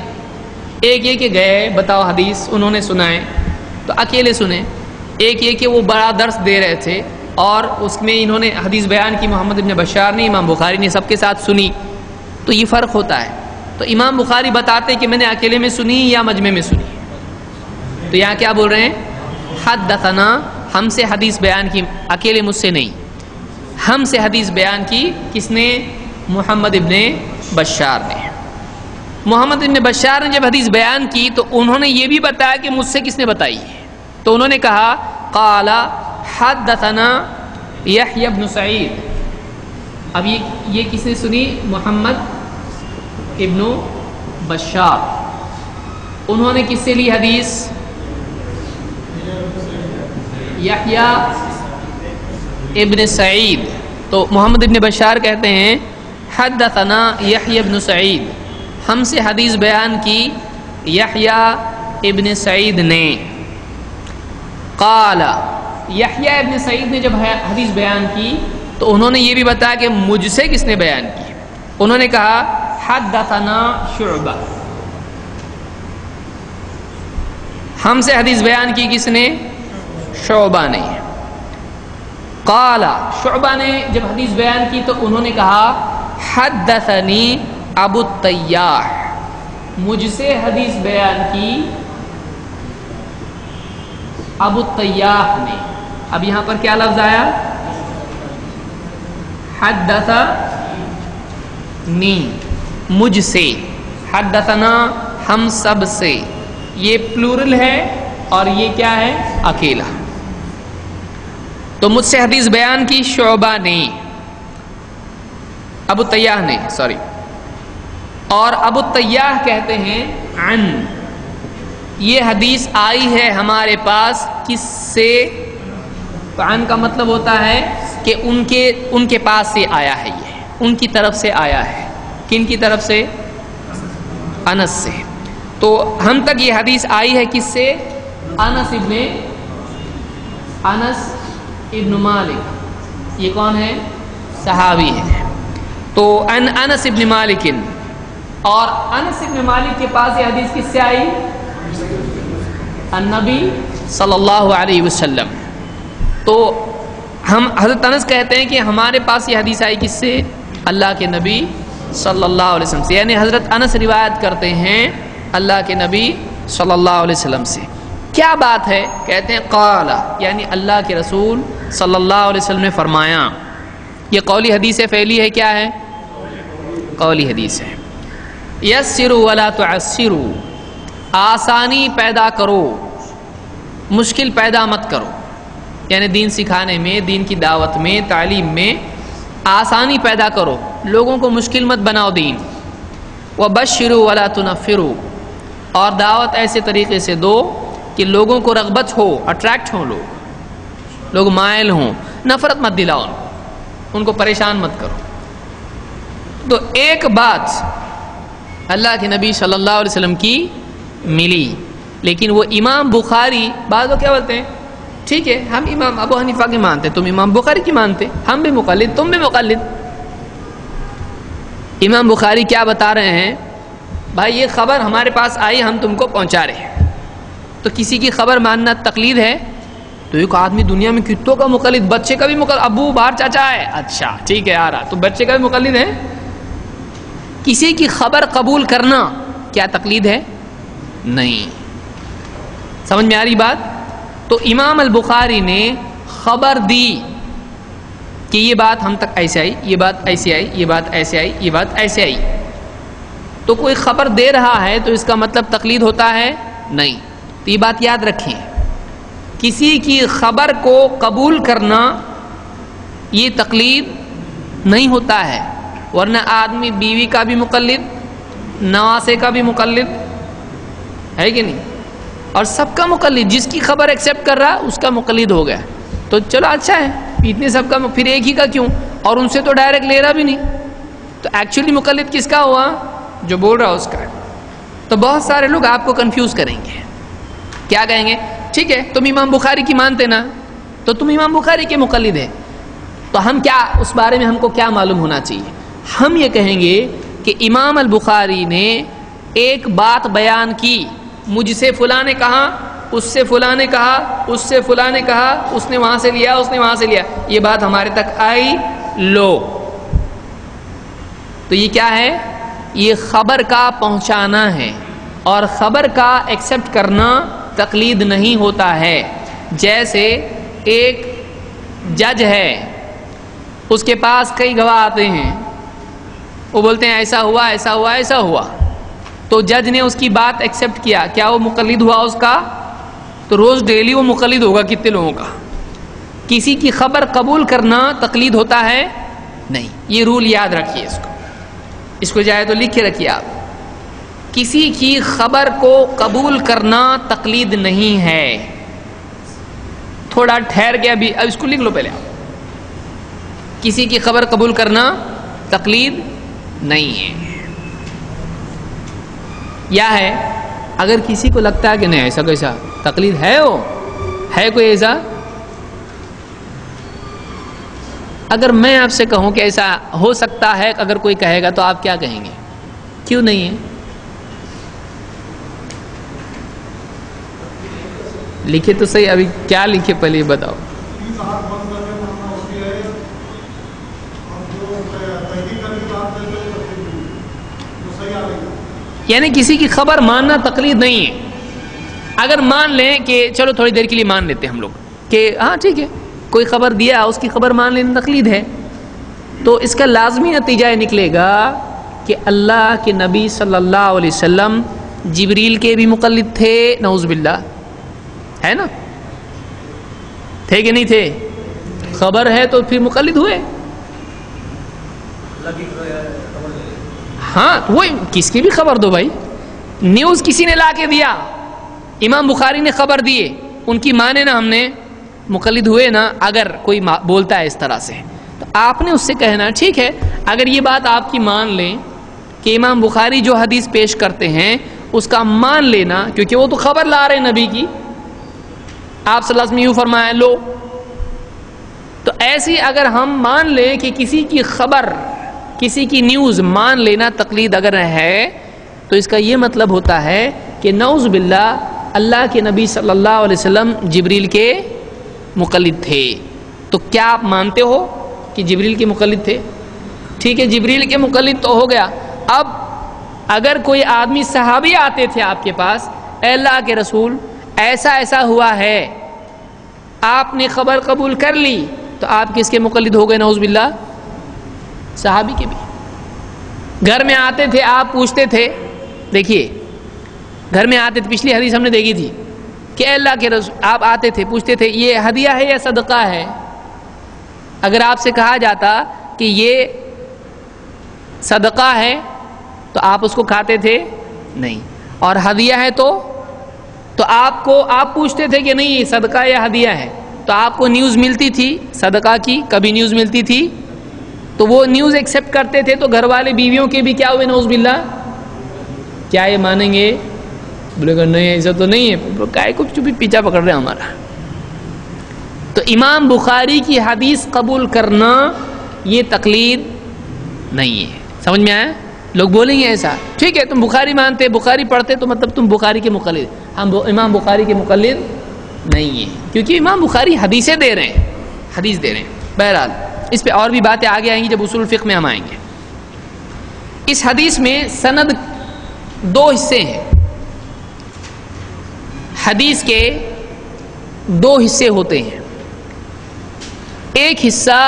ایک یہ کہ گئے بتاؤ حدیث، انہوں نے سنائے تو اکیلے سنے. ایک یہ کہ وہ بڑا درس دے رہے تھے اور اس میں انہوں نے حدیث بیان کی، محمد ابن بشار نے، امام بخاری نے، سب کے ساتھ سنی. تو یہ فرق ہوتا ہے. تو امام بخاری بتاتے کہ میں نے اکیلے میں سنی یا مجمع میں سنی. تو یہاں کیا بول رہے ہیں؟ حدثنا، ہم سے حدیث بیان کی، اکیلے مجھ سے نہیں، ہم سے حدیث بیان کی. کس نے؟ محمد ابن بشار نے. محمد ابن بشار نے جب حدیث بیان کی تو انہوں نے یہ بھی بتایا کہ مجھ سے کس نے بتائی ہے. تو انہوں نے کہا قال حدثنا یحییٰ بن سعید. اب یہ کس نے سنی؟ محمد ابن بشار. انہوں نے کس سے لی حدیث؟ یحییٰ ابن سعید. تو محمد ابن بشار کہتے ہیں حدثنا یحییٰ ابن سعید، ہم سے حدیث بیان کی یحییٰ ابن سعید نے. قال، یحییٰ ابن سعید نے جب حدیث بیان کی تو انہوں نے یہ بھی بتایا کہ مجھ سے کس نے بیان کی. انہوں نے کہا حدثنا شعبہ، ہم سے حدیث بیان کی کس نے؟ شعبہ نے. قال، شعبہ نے جب حدیث بیان کی تو انہوں نے کہا حدثنی ابو الطیاح، مجھ سے حدیث بیان کی ابو الطیاح نے. اب یہاں پر کیا لفظ آیا؟ حدثنی، مجھ سے. حدثنا ہم سب سے، یہ پلورل ہے اور یہ کیا ہے؟ اکیلا. تو مجھ سے حدیث بیان کی شعبہ نے، ابو طیاح نے، سوری. اور ابو طیاح کہتے ہیں عن، یہ حدیث آئی ہے ہمارے پاس کس سے؟ عن کا مطلب ہوتا ہے کہ ان کے پاس سے آیا ہے، یہ ان کی طرف سے آیا ہے. کن کی طرف سے؟ انس سے. تو ہم تک یہ حدیث آئی ہے کس سے؟ انس ابن مالک. یہ کون ہے؟ صحابی ہے. تو انس ابن مالک، اور انس ابن مالک کے پاس یہ حدیث کس سے آئی؟ النبی صلی اللہ علیہ وسلم. تو ہم حضرت انس کہتے ہیں کہ ہمارے پاس یہ حدیث آئی کس سے؟ اللہ کے نبی صلی اللہ علیہ وسلم سے. یعنی حضرت انس روایت کرتے ہیں اللہ کے نبی صلی اللہ علیہ وسلم سے. کیا بات ہے؟ کہتے ہیں قال، یعنی اللہ کے رسول صلی اللہ علیہ وسلم نے فرمایا. یہ قولی حدیث ہے، فعلی ہے، کیا ہے؟ قولی حدیث ہے. یسروا ولا تعسروا، آسانی پیدا کرو، مشکل پیدا مت کرو. یعنی دین سکھانے میں، دین کی دعوت میں، تعلیم میں آسانی پیدا کرو، لوگوں کو مشکل مت بناؤ دین. وبشروا ولا تنفروا، اور دعوت ایسے طریقے سے دو کہ لوگوں کو رغبت ہو، اٹریکٹ ہوں، لوگ مائل ہوں. نفرت مت دلاؤ، ان کو پریشان مت کرو. تو ایک بات اللہ کے نبی صلی اللہ علیہ وسلم کی ملی، لیکن وہ امام بخاری، بعض لوگ کیا بولتے ہیں ٹھیک ہے ہم امام ابو حنیفہ کی مانتے، تم امام بخاری کی مانتے، ہم بھی مقلد، تم بھی مقلد. امام بخاری کیا بتا رہے ہیں؟ بھائی یہ خبر ہمارے پاس آئی، ہم تم کو پہنچا رہے ہیں. تو کسی کی خبر ماننا تقلید ہے؟ تو ایک آدمی دنیا میں کتوں کا مقلد، بچے کا بھی مقلد، ابو باہر چاچا ہے، اچھا ٹھیک ہے آ رہا، تو بچے کا بھی مقلد ہے۔ کسی کی خبر قبول کرنا کیا تقلید ہے؟ نہیں۔ سمجھ میں آ رہی بات؟ تو امام البخاری نے خبر دی کہ یہ بات ہم تک ایسے آئی، یہ بات ایسے آئی، یہ بات ایسے آئی، یہ بات ایسے آئی، تو کوئی خبر دے رہا ہے تو اس کا مطلب تقلید ہوتا ہے؟ نہیں۔ تو یہ بات یاد رکھیں، کسی کی خبر کو قبول کرنا یہ تقلید نہیں ہوتا ہے، ورنہ آدمی بیوی کا بھی مقلد، نواسے کا بھی مقلد ہے کہ نہیں، اور سب کا مقلد، جس کی خبر ایکسیپٹ کر رہا اس کا مقلد ہو گیا۔ تو چلو اچھا ہے، اتنے سب کا، پھر ایک ہی کا کیوں؟ اور ان سے تو ڈائریکٹ لے رہا بھی نہیں، تو ایکچولی مقلد کس کا ہوا؟ جو بول رہا اس کا۔ تو بہت سارے لوگ آپ کو کنفیوز کریں گے، کیا کہیں گے؟ ٹھیک ہے تم امام بخاری کی مانتے نا، تو تم امام بخاری کے مقلد ہیں، تو ہم کیا اس بارے میں ہم کو کیا معلوم ہونا چاہیے؟ ہم یہ کہیں گے کہ امام البخاری نے ایک بات بیان کی، مجھ سے فلاں نے کہا، اس سے فلاں نے کہا، اس سے فلاں نے کہا، اس نے وہاں سے لیا، اس نے وہاں سے لیا، یہ بات ہمارے تک آئی، لو۔ تو یہ کیا ہے؟ یہ خبر کا پہنچانا ہے، اور خبر کا ایکسیپٹ کرنا تقلید نہیں ہوتا ہے۔ جیسے ایک جج ہے، اس کے پاس کئی گواہ آتے ہیں، وہ بولتے ہیں ایسا ہوا ایسا ہوا ایسا ہوا، تو جج نے اس کی بات ایکسیپٹ کیا، کیا وہ مقلد ہوا اس کا؟ تو روز ڈیلی وہ مقلد ہوگا کتنے لوگوں کا؟ کسی کی خبر قبول کرنا تقلید ہوتا ہے؟ نہیں۔ یہ رول یاد رکھیے، اس کو چاہے تو لکھ کے رکھیے آپ، کسی کی خبر کو قبول کرنا تقلید نہیں ہے۔ تھوڑا ٹھہر کے ابھی اب اس کو لکھ لو پہلے آپ، کسی کی خبر قبول کرنا تقلید نہیں ہے۔ یا ہے اگر کسی کو لگتا ہے کہ نہیں ایسا کیسا تقلید ہے، وہ ہے کوئی ایسا، اگر میں آپ سے کہوں کہ ایسا ہو سکتا ہے، اگر کوئی کہے گا تو آپ کیا کہیں گے؟ کیوں نہیں ہے؟ لکھے تو صحیح، ابھی کیا لکھے پہلے یہ بتاؤ۔ یعنی کسی کی خبر ماننا تقلید نہیں ہے۔ اگر مان لیں کہ چلو تھوڑی دیر کے لیے مان لیتے ہیں ہم لوگ کہ ہاں ٹھیک ہے کوئی خبر دیا، اس کی خبر مان لینا تقلید ہے، تو اس کا لازمی نتیجہ یہ نکلے گا کہ اللہ کے نبی صلی اللہ علیہ وسلم جبریل کے بھی مقلد تھے، نعوذ باللہ، ہے نا؟ تھے کہ نہیں تھے؟ خبر ہے تو پھر مقلد ہوئے۔ ہاں وہ کس کی بھی خبر دو بھائی، نیوز کسی نے لا کے دیا، امام بخاری نے خبر دیے، ان کی مانے نا، ہم نے مقلد ہوئے نا۔ اگر کوئی بولتا ہے اس طرح سے تو آپ نے اس سے کہنا ٹھیک ہے، اگر یہ بات آپ کی مان لیں کہ امام بخاری جو حدیث پیش کرتے ہیں اس کا مان لینا، کیونکہ وہ تو خبر لا رہے نبی کی، آپ صلی اللہ علیہ وسلم یوں فرمایا لو، تو ایسی اگر ہم مان لیں کہ کسی کی خبر، کسی کی نیوز مان لینا تقلید اگر ہے، تو اس کا یہ مطلب ہوتا ہے کہ نعوذ باللہ اللہ کے نبی صلی اللہ علیہ وسلم جبریل کے مقلد تھے۔ تو کیا آپ مانتے ہو کہ جبریل کے مقلد تھے؟ ٹھیک ہے، جبریل کے مقلد تو ہو گیا۔ اب اگر کوئی آدمی، صحابی آتے تھے آپ کے پاس، اے اللہ کے رسول ایسا ایسا ہوا ہے، آپ نے خبر قبول کر لی، تو آپ کس کے مقلد ہو گئے؟ نعوذ باللہ صحابی کے بھی۔ گھر میں آتے تھے، آپ پوچھتے تھے، دیکھیے گھر میں آتے تھے، پچھلی حدیث ہم نے دیکھی تھی کہ اے اللہ کے رسول، آپ آتے تھے پوچھتے تھے یہ ہدیہ ہے یا صدقہ ہے؟ اگر آپ سے کہا جاتا کہ یہ صدقہ ہے تو آپ اس کو کھاتے تھے؟ نہیں۔ اور ہدیہ ہے تو آپ پوچھتے تھے کہ نہیں یہ صدقہ یا ہدیہ ہے، تو آپ کو نیوز ملتی تھی صدقہ کی، کبھی نیوز ملتی تھی تو وہ نیوز ایکسیپٹ کرتے تھے، تو گھر والے بیویوں کے بھی کیا ہوئے نعوذ باللہ؟ کیا یہ مانیں گے؟ بولے گا نہیں ایسا تو نہیں ہے، کائے کو چپی پیچھا پکڑ رہے ہیں ہمارا۔ تو امام بخاری کی حدیث قبول کرنا یہ تقلید نہیں ہے۔ سمجھ میں آیا؟ لوگ بولیں گے ایسا، ٹھیک ہے تم بخاری مانتے، بخاری پڑھتے، تو مطلب تم بخاری کے مقلد، ہم امام بخاری کے مقلد نہیں ہے، کیونکہ امام بخاری حدیثیں دے رہے ہیں، حدیث دے رہے ہیں. بہرحال اس پہ اور بھی باتیں آگے آئیں گی جب اصول الفقہ میں ہم آئیں گے. اس حدیث میں سند دو حصے ہیں. حدیث کے دو حصے ہوتے ہیں. ایک حصہ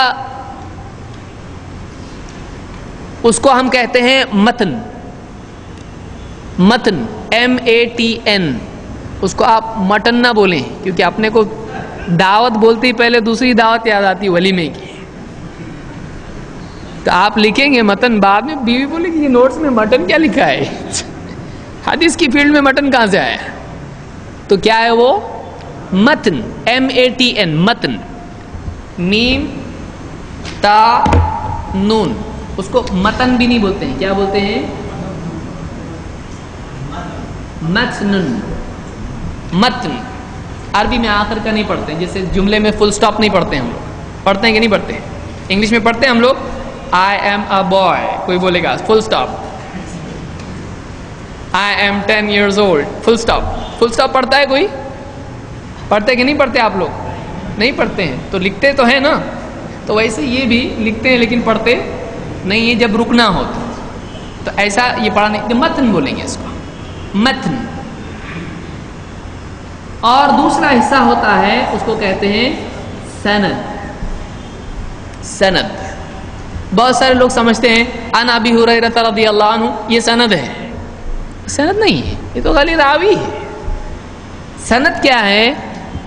اس کو ہم کہتے ہیں متن. متن MATN. اس کو آپ مٹن نہ بولیں، کیونکہ اپنے کو دعوت بولتی پہلے دوسری دعوت یاد آتی ولیمے کی. تو آپ لکھیں گے متن، بعد میں بیوی بولے کہ یہ نوٹس میں مٹن کیا لکھا ہے؟ حدیث کی فیلڈ میں مٹن کہاں سے آیا؟ تو کیا ہے وہ؟ متن MATN. متن میم تا نون. اس کو متن بھی نہیں بولتے ہیں، کیا بولتے ہیں؟ متن. متن عربی میں آخر کا نہیں پڑھتے، جیسے جملے میں فل سٹاپ نہیں پڑھتے ہم لوگ. پڑھتے ہیں کہ نہیں پڑھتے؟ انگلش میں پڑھتے ہیں ہم لوگ I am a boy، کوئی بولے گا full stop. I am 10 years old، full stop. Full stop پڑھتا ہے کوئی؟ پڑھتے کہ نہیں پڑھتے آپ لوگ؟ نہیں پڑھتے ہیں تو لکھتے تو ہیں نا. تو ویسے یہ بھی لکھتے ہیں لیکن پڑھتے نہیں ہیں جب رکنا ہو تو ایسا یہ پڑھا نہیں. متن بولیں گے اس کو، متن. اور دوسرا حصہ ہوتا ہے اس کو کہتے ہیں سند. سند بہت سارے لوگ سمجھتے ہیں عن ابی ہریرہ رضی اللہ عنہ یہ سند ہے. سند نہیں ہے، یہ تو خالی راوی ہے. سند کیا ہے؟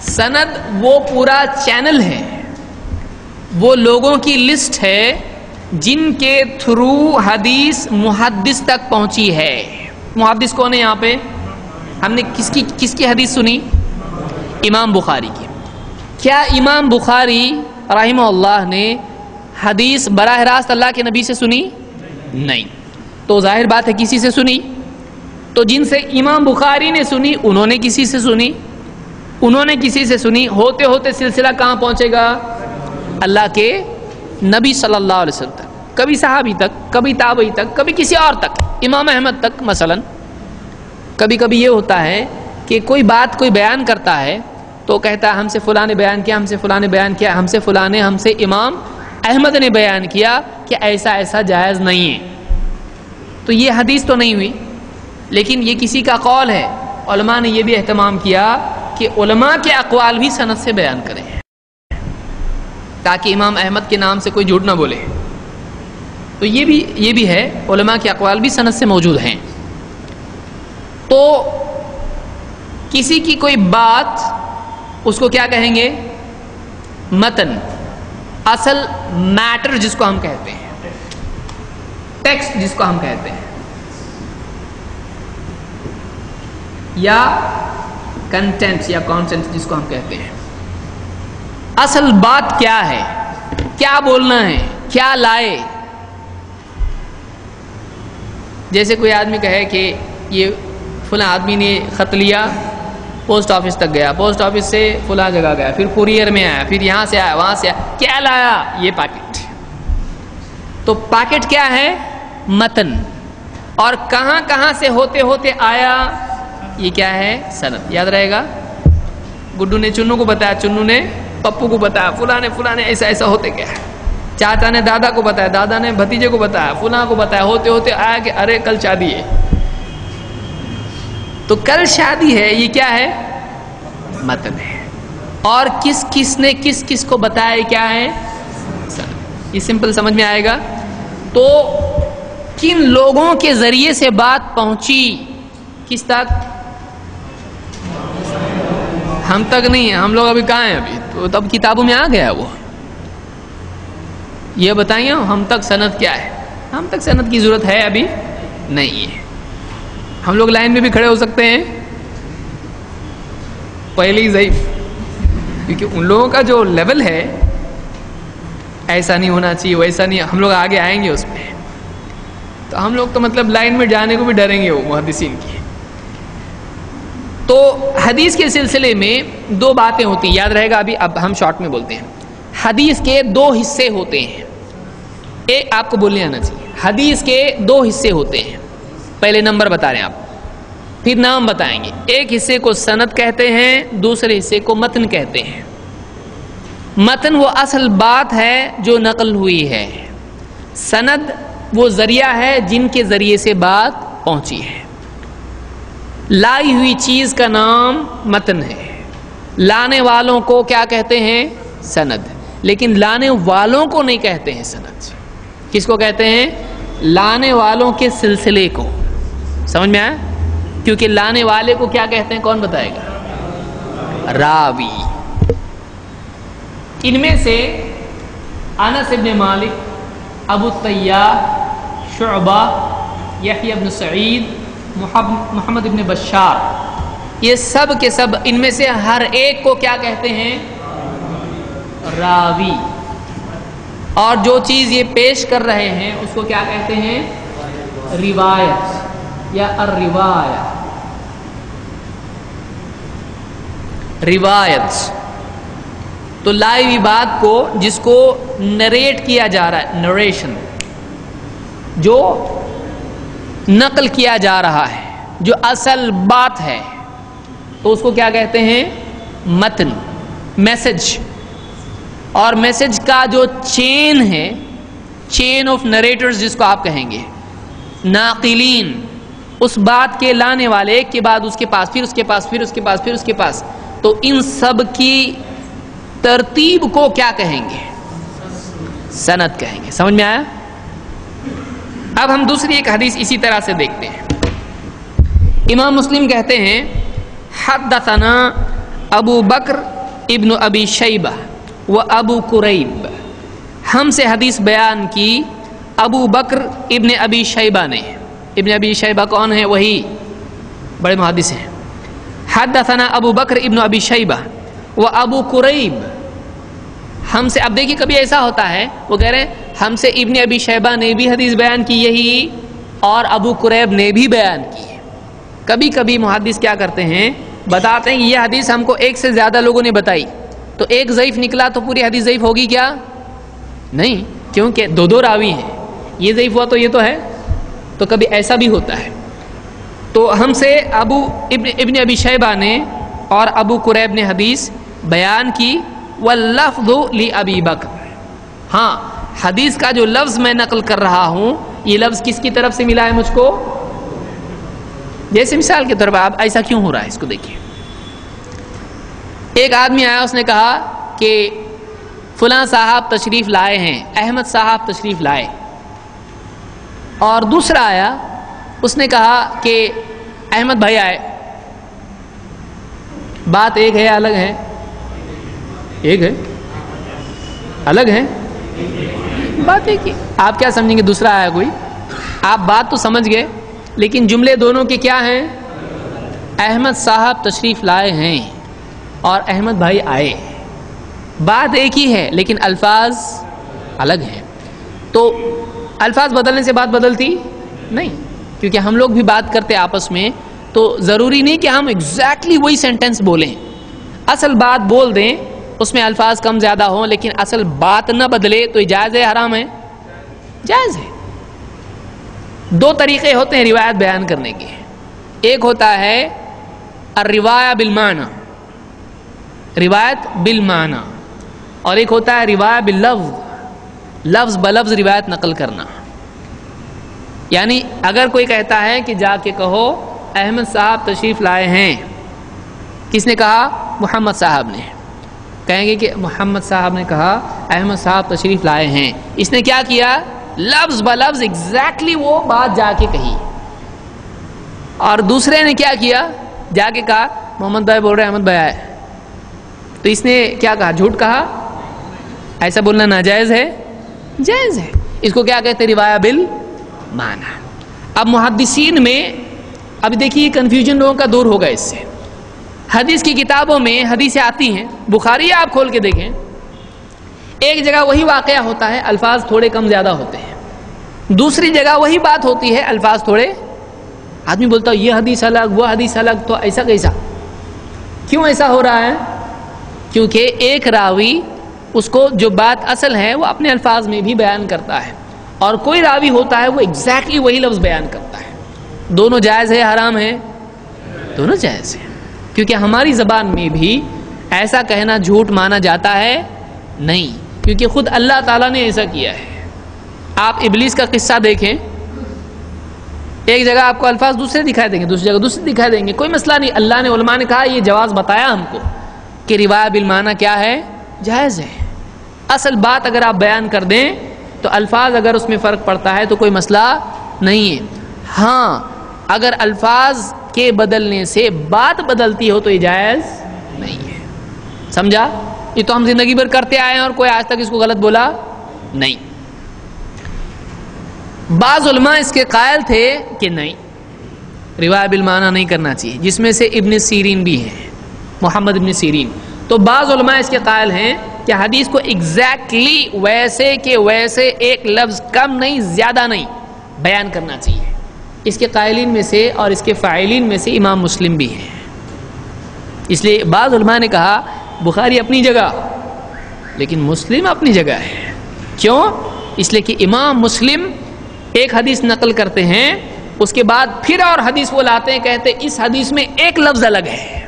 سند وہ پورا چینل ہے، وہ لوگوں کی لسٹ ہے جن کے تھرو حدیث محدث تک پہنچی ہے. محدث کون ہے یہاں پہ؟ ہم نے کس کی حدیث سنی؟ امام بخاری کی. کیا امام بخاری رحمہ اللہ نے حدیث براہ راست اللہ کے نبی سے سنی؟ نہیں. تو ظاہر بات ہے کسی سے سنی. تو جن سے امام بخاری نے سنی انہوں نے کسی سے سنی، انہوں نے کسی سے سنی، ہوتے ہوتے سلسلہ کہاں پہنچے گا؟ اللہ کے نبی صلی اللہ علیہ وسلم تک. کبھی صحابی تک، کبھی تابعی تک، کبھی کسی اور تک، امام احمد تک مثلا. کبھی کبھی یہ ہوتا ہے کہ کوئی بات کوئی بیان کرتا ہے تو کہتا ہے ہم سے فلاں نے بیان کیا، ہم سے فلاں نے بیان کیا، ہم سے فلاں نے، ہم سے امام احمد نے بیان کیا کہ ایسا ایسا جائز نہیں ہے. تو یہ حدیث تو نہیں ہوئی، لیکن یہ کسی کا قول ہے. علماء نے یہ بھی اہتمام کیا کہ علماء کے اقوال بھی سند سے بیان کریں تاکہ امام احمد کے نام سے کوئی جھوٹ نہ بولے. تو یہ بھی ہے، علماء کے اقوال بھی سند سے موجود ہیں. تو کسی کی کوئی بات اس کو کیا کہیں گے؟ متن. اصل میٹر جس کو ہم کہتے ہیں، ٹیکسٹ جس کو ہم کہتے ہیں، یا کنٹینٹ یا کانٹینٹ جس کو ہم کہتے ہیں. اصل بات کیا ہے، کیا بولنا ہے، کیا لائے. جیسے کوئی آدمی کہے کہ یہ فلاں آدمی نے خط لیا، پوسٹ آفس تک گیا، پوسٹ آفس سے فلاں جگہ گیا، پھر کوریئر میں آیا، پھر یہاں سے آیا، وہاں سے آیا، کیا لایا؟ یہ پیکٹ. تو پیکٹ کیا ہے؟ متن. اور کہاں کہاں سے ہوتے ہوتے آیا، یہ کیا ہے؟ سند. یاد رہے گا. گڈو نے چنو کو بتایا، چنو نے پپو کو بتایا، فلاں نے ایسا ایسا ہوتے گیا. چاچا نے دادا کو بتایا، دادا نے بھتیجے کو بتایا، فلاں کو بتایا، ہوتے ہوتے آیا کہ ارے کل شادی ہے. تو کل شادی ہے، یہ کیا ہے؟ متن ہے. اور کس نے کس کو بتایا کیا ہے؟ یہ سمپل سمجھ میں آئے گا. تو کن لوگوں کے ذریعے سے بات پہنچی کس تک؟ ہم تک نہیں ہے. ہم لوگ ابھی کہاں ہیں؟ ابھی تو تب کتابوں میں آ گیا وہ. یہ بتائیے ہم تک سند کیا ہے؟ ہم تک سند کی ضرورت ہے ابھی نہیں ہے. ہم لوگ لائن میں بھی کھڑے ہو سکتے ہیں پہلے ہی ضعیف، کیونکہ ان لوگوں کا جو لیول ہے ایسا نہیں ہونا چاہیے، ویسا نہیں. ہم لوگ آگے آئیں گے اس میں. تو ہم لوگ تو مطلب لائن میں جانے کو بھی ڈریں گے وہ محدثین کی. تو حدیث کے سلسلے میں دو باتیں ہوتی ہیں، یاد رہے گا. اب ہم شارٹ میں بولتے ہیں. حدیث کے دو حصے ہوتے ہیں. ایک آپ کو بولنے آنا چاہیے. حدیث کے دو حصے ہوتے ہیں. پہلے نمبر بتا رہے ہیں آپ. پھر نام بتائیں گے. ایک حصے کو سند کہتے ہیں، دوسرے حصے کو متن کہتے ہیں. متن وہ اصل بات ہے جو نقل ہوئی ہے، سند وہ ذریعہ ہے جن کے ذریعے سے بات پہنچی ہے. لائی ہوئی چیز کا نام متن ہے، لانے والوں کو کیا کہتے ہیں؟ سند. لیکن لانے والوں کو نہیں کہتے ہیں سند. کس کو کہتے ہیں؟ لانے والوں کے سلسلے کو. سمجھ میں آیا؟ کیونکہ لانے والے کو کیا کہتے ہیں؟ کون بتائے گا؟ راوی. ان میں سے انس ابن مالک، ابو الطیار، شعبہ، یحییٰ ابن سعید، محمد ابن بشار، یہ سب کے سب ان میں سے ہر ایک کو کیا کہتے ہیں؟ راوی. اور جو چیز یہ پیش کر رہے ہیں اس کو کیا کہتے ہیں؟ روایت یا الروایہ. روایت تو لائی ہوئی بات کو جس کو نریٹ کیا جا رہا ہے، نریشن، جو نقل کیا جا رہا ہے، جو اصل بات ہے، تو اس کو کیا کہتے ہیں؟ متن. میسج. اور میسج کا جو چین ہے، چین آف نریٹرز جس کو آپ کہیں گے، ناقلین، اس بات کے لانے والے، ایک کے بعد اس کے پاس، پھر اس کے پاس، پھر اس کے پاس، پھر اس کے پاس، تو ان سب کی ترتیب کو کیا کہیں گے؟ سند کہیں گے. سمجھ میں آیا؟ اب ہم دوسری ایک حدیث اسی طرح سے دیکھتے ہیں. امام مسلم کہتے ہیں حدثنا ابو بکر ابن ابی شیبہ و ابو قریب، ہم سے حدیث بیان کی ابو بکر ابن ابی شیبہ نے. ابن ابی شیبہ کون ہے؟ وہی بڑے محدث ہیں. حدثنا ابو بکر ابن ابی شیبہ و ابو قریب، ہم سے. اب دیکھیے کبھی ایسا ہوتا ہے وہ کہہ رہے ہیں ہم سے ابن ابی شیبہ نے بھی حدیث بیان کی یہی، اور ابو قریب نے بھی بیان کی. کبھی کبھی محدث کیا کرتے ہیں، بتاتے ہیں کہ یہ حدیث ہم کو ایک سے زیادہ لوگوں نے بتائی، تو ایک ضعیف نکلا تو پوری حدیث ضعیف ہوگی کیا؟ نہیں، کیونکہ دو دو راوی ہیں، یہ ضعیف ہوا تو یہ تو ہے. تو کبھی ایسا بھی ہوتا ہے. تو ہم سے ابن ابی شیبہ نے اور ابو قریب نے حدیث بیان کی. واللفظ لابی بکر، ہاں حدیث کا جو لفظ میں نقل کر رہا ہوں یہ لفظ کس کی طرف سے ملا ہے مجھ کو؟ جیسے مثال کے طور پر آپ ایسا کیوں ہو رہا ہے اس کو دیکھیے. ایک آدمی آیا، اس نے کہا کہ فلاں صاحب تشریف لائے ہیں، احمد صاحب تشریف لائے. اور دوسرا آیا، اس نے کہا کہ احمد بھائی آئے. بات ایک ہے الگ ہے؟ ایک ہے الگ ہے. بات ایک ہی. آپ کیا سمجھیں گے دوسرا آیا کوئی؟ آپ بات تو سمجھ گئے لیکن جملے دونوں کے کیا ہیں؟ احمد صاحب تشریف لائے ہیں اور احمد بھائی آئے. بات ایک ہی ہے لیکن الفاظ الگ ہیں. تو الفاظ بدلنے سے بات بدلتی نہیں، کیونکہ ہم لوگ بھی بات کرتے آپس میں، تو ضروری نہیں کہ ہم ایگزیکٹلی وہی سینٹنس بولیں. اصل بات بول دیں، اس میں الفاظ کم زیادہ ہوں، لیکن اصل بات نہ بدلے تو یہ جائز ہے حرام ہے؟ جائز ہے. دو طریقے ہوتے ہیں روایت بیان کرنے کے. ایک ہوتا ہے الروایہ بالمعنی، روایت بالمعنی، اور ایک ہوتا ہے روایہ باللفظ، لفظ بلفظ روایت نقل کرنا. یعنی اگر کوئی کہتا ہے کہ جا کے کہو احمد صاحب تشریف لائے ہیں، کس نے کہا؟ محمد صاحب نے. کہیں گے کہ محمد صاحب نے کہا احمد صاحب تشریف لائے ہیں. اس نے کیا کیا؟ لفظ بلفظ ایگزیکٹلی وہ بات جا کے کہی. اور دوسرے نے کیا کیا؟ جا کے کہا محمد بھائی بول رہے احمد بھائی آئے. تو اس نے کیا کہا؟ جھوٹ کہا. ایسا بولنا ناجائز ہے؟ جائز ہے. اس کو کیا کہتے ہیں؟ روایہ بالمعنی. اب محدثین میں اب دیکھیے کنفیوژن لوگوں کا دور ہوگا اس سے. حدیث کی کتابوں میں حدیثیں آتی ہیں، بخاری آپ کھول کے دیکھیں، ایک جگہ وہی واقعہ ہوتا ہے، الفاظ تھوڑے کم زیادہ ہوتے ہیں. دوسری جگہ وہی بات ہوتی ہے، الفاظ تھوڑے. آدمی بولتا ہے یہ حدیث الگ، وہ حدیث الگ، تو ایسا کیسا؟ کیوں ایسا ہو رہا ہے؟ کیونکہ ایک راوی اس کو جو بات اصل ہے وہ اپنے الفاظ میں بھی بیان کرتا ہے، اور کوئی راوی ہوتا ہے وہ ایگزیکٹلی وہی لفظ بیان کرتا ہے. دونوں جائز ہے حرام ہے؟ دونوں جائز ہیں، کیونکہ ہماری زبان میں بھی ایسا کہنا جھوٹ مانا جاتا ہے نہیں، کیونکہ خود اللہ تعالیٰ نے ایسا کیا ہے۔ آپ ابلیس کا قصہ دیکھیں، ایک جگہ آپ کو الفاظ دوسرے دکھائی دیں گے، دوسری جگہ دوسرے دکھائی دیں گے، کوئی مسئلہ نہیں۔ اللہ نے علماء نے کہا یہ جواز بتایا ہم کو کہ روایہ بالمعنی کیا ہے، جائز ہے۔ اصل بات اگر آپ بیان کر دیں تو الفاظ اگر اس میں فرق پڑتا ہے تو کوئی مسئلہ نہیں ہے۔ ہاں اگر الفاظ کے بدلنے سے بات بدلتی ہو تو یہ جائز نہیں ہے، سمجھا؟ یہ تو ہم زندگی بھر کرتے آئے ہیں اور کوئی آج تک اس کو غلط بولا نہیں۔ بعض علماء اس کے قائل تھے کہ نہیں، روایہ بالمعنی نہیں کرنا چاہیے، جس میں سے ابن سیرین بھی ہیں، محمد ابن سیرین۔ تو بعض علماء اس کے قائل ہیں کہ حدیث کو ایگزیکٹلی ویسے کہ ویسے ایک لفظ کم نہیں زیادہ نہیں بیان کرنا چاہیے۔ اس کے قائلین میں سے اور اس کے فاعلین میں سے امام مسلم بھی ہیں۔ اس لیے بعض علماء نے کہا بخاری اپنی جگہ لیکن مسلم اپنی جگہ ہے۔ کیوں؟ اس لیے کہ امام مسلم ایک حدیث نقل کرتے ہیں، اس کے بعد پھر اور حدیث وہ لاتے ہیں، کہتے ہیں اس حدیث میں ایک لفظ الگ ہے،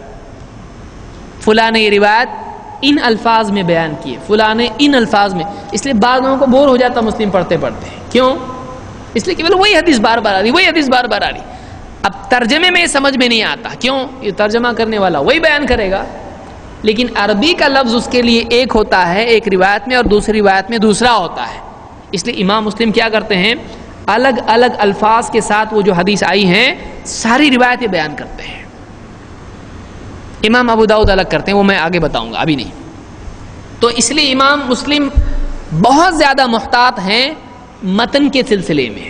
فلاں نے یہ روایت ان الفاظ میں بیان کی ہے، فلاں نے ان الفاظ میں۔ اس لیے بعض لوگوں کو بور ہو جاتا مسلم پڑھتے پڑھتے، کیوں؟ اس لیے کہ وہی حدیث بار بار آ رہی، وہی حدیث بار بار آ رہی۔ اب ترجمے میں سمجھ میں نہیں آتا، کیوں؟ یہ ترجمہ کرنے والا وہی بیان کرے گا، لیکن عربی کا لفظ اس کے لیے ایک ہوتا ہے ایک روایت میں اور دوسری روایت میں دوسرا ہوتا ہے۔ اس لیے امام مسلم کیا کرتے ہیں، الگ الگ الفاظ کے ساتھ وہ جو حدیث آئی ہیں ساری روایتیں بیان کرتے ہیں۔ امام ابو داؤد الگ کرتے ہیں، وہ میں آگے بتاؤں گا، ابھی نہیں۔ تو اس لیے امام مسلم بہت زیادہ محتاط ہیں متن کے سلسلے میں۔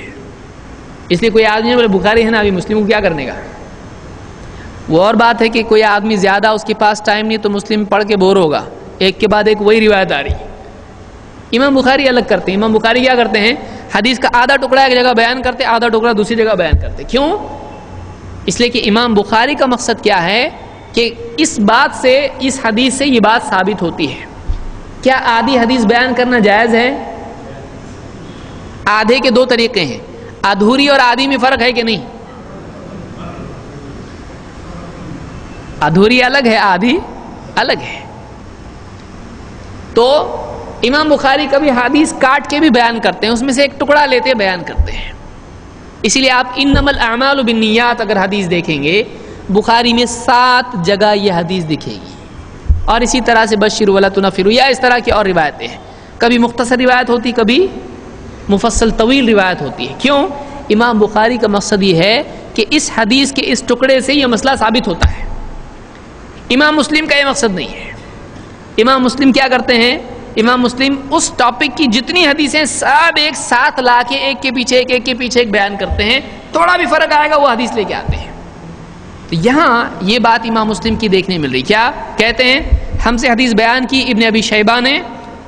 اس لیے کوئی آدمی بولے بخاری ہے نا، ابھی مسلم کو کیا کرنے کا؟ وہ اور بات ہے کہ کوئی آدمی زیادہ اس کے پاس ٹائم نہیں تو مسلم پڑھ کے بور ہوگا، ایک کے بعد ایک وہی روایت آ رہی۔ امام بخاری الگ کرتے ہیں۔ امام بخاری کیا کرتے ہیں، حدیث کا آدھا ٹکڑا ایک جگہ بیان کرتے، آدھا ٹکڑا دوسری جگہ بیان کرتے۔ کیوں؟ اس لیے کہ امام بخاری کا مقصد کیا ہے کہ اس بات سے، اس حدیث سے یہ بات ثابت ہوتی ہے۔ کیا آدھی حدیث بیان کرنا جائز ہے؟ آدھے کے دو طریقے ہیں، ادھوری اور آدھی میں فرق ہے کہ نہیں؟ ادھوری الگ ہے، آدھی الگ ہے۔ تو امام بخاری کبھی حدیث کاٹ کے بھی بیان کرتے ہیں، اس میں سے ایک ٹکڑا لیتے بیان کرتے ہیں۔ اسی لیے آپ انما الاعمال بالنیات اگر حدیث دیکھیں گے بخاری میں 7 جگہ یہ حدیث دکھے گی، اور اسی طرح سے بشروا ولا تنفروا یا اس طرح کی اور روایتیں ہیں، کبھی مختصر روایت ہوتی، کبھی مفصل طویل روایت ہوتی ہے۔ کیوں؟ امام بخاری کا مقصد یہ ہے کہ اس حدیث کے اس ٹکڑے سے یہ مسئلہ ثابت ہوتا ہے۔ امام مسلم کا یہ مقصد نہیں ہے۔ امام مسلم کیا کرتے ہیں، امام مسلم اس ٹاپک کی جتنی حدیثیں سب ایک ساتھ لا کے ایک کے پیچھے ایک، ایک کے پیچھے ایک بیان کرتے ہیں، تھوڑا بھی فرق آئے گا وہ حدیث لے کے آتے ہیں۔ تو یہاں یہ بات امام مسلم کی دیکھنے مل رہی، کیا کہتے ہیں، ہم سے حدیث بیان کی ابن ابی شیبہ نے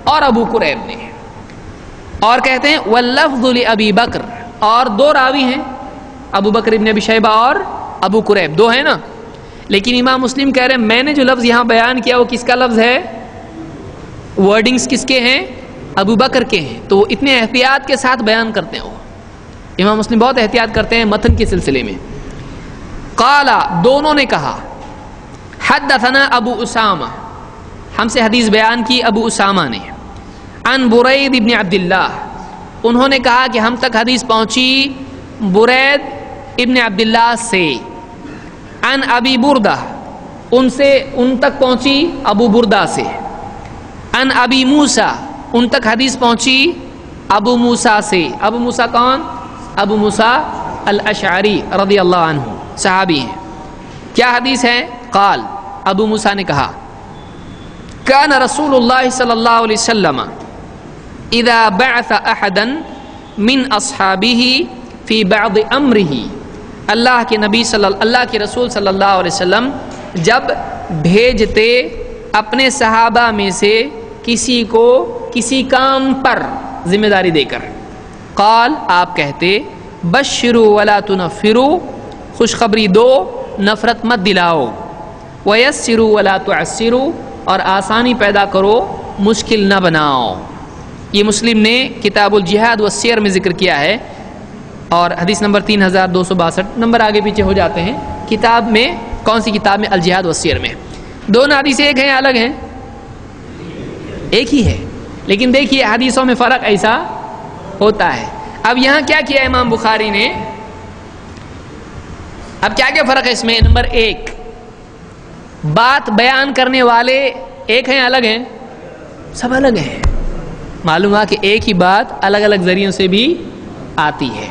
اور ابو قریب نے، اور کہتے ہیں واللفظ لابی بکر، اور 2 راوی ہیں، ابو بکر ابن ابی شیبہ اور ابو قریب، 2 ہیں نا، لیکن امام مسلم کہہ رہے ہیں میں نے جو لفظ یہاں بیان کیا وہ کس کا لفظ ہے، ورڈنگز کس کے ہیں، ابو بکر کے ہیں، تو وہ اتنے احتیاط کے ساتھ بیان کرتے ہیں۔ وہ امام مسلم بہت احتیاط کرتے ہیں متن کے سلسلے میں۔ قالا، دونوں نے کہا، حدثنا ابو اسامہ، ہم سے حدیث بیان کی ابو اسامہ نے، عن برید ابن عبداللہ، انہوں نے کہا کہ ہم تک حدیث پہنچی برید ابن عبداللہ سے، عن ابی بردہ، ان تک پہنچی ابو بردہ سے، عن ابی موسیٰ، ان تک حدیث پہنچی ابو موسیٰ سے۔ ابو موسیٰ کون؟ ابو موسیٰ الاشعری رضی اللہ عنہ، صحابی ہیں۔ کیا حدیث ہے؟ قال، ابو موسیٰ نے کہا، کان رسول اللہ صلی اللہ علیہ وسلم اذا بعث احدا من اصحابہ فی بعض امرہ، اللہ کے رسول صلی اللہ علیہ وسلم جب بھیجتے اپنے صحابہ میں سے کسی کو کسی کام پر ذمہ داری دے کر، قال، آپ کہتے، بشروا ولا تنفروا، خوشخبری دو نفرت مت دلاؤ، ویسروا ولا تعسروا، اور آسانی پیدا کرو مشکل نہ بناؤ۔ یہ مسلم نے کتاب الجہاد والسیر میں ذکر کیا ہے، اور حدیث نمبر 3262، نمبر آگے پیچھے ہو جاتے ہیں، کتاب میں کون سی کتاب میں؟ الجہاد والسیر میں. دونوں حدیثیں ایک ہیں یا الگ ہیں؟ ایک ہی ہے، لیکن دیکھیے حدیثوں میں فرق ایسا ہوتا ہے. اب یہاں کیا کیا امام بخاری نے؟ اب کیا کیا فرق ہے اس میں؟ نمبر ایک، بات بیان کرنے والے ایک ہیں یا الگ ہیں؟ سب الگ ہیں. معلوم ہے کہ ایک ہی بات الگ الگ ذریعوں سے بھی آتی ہے.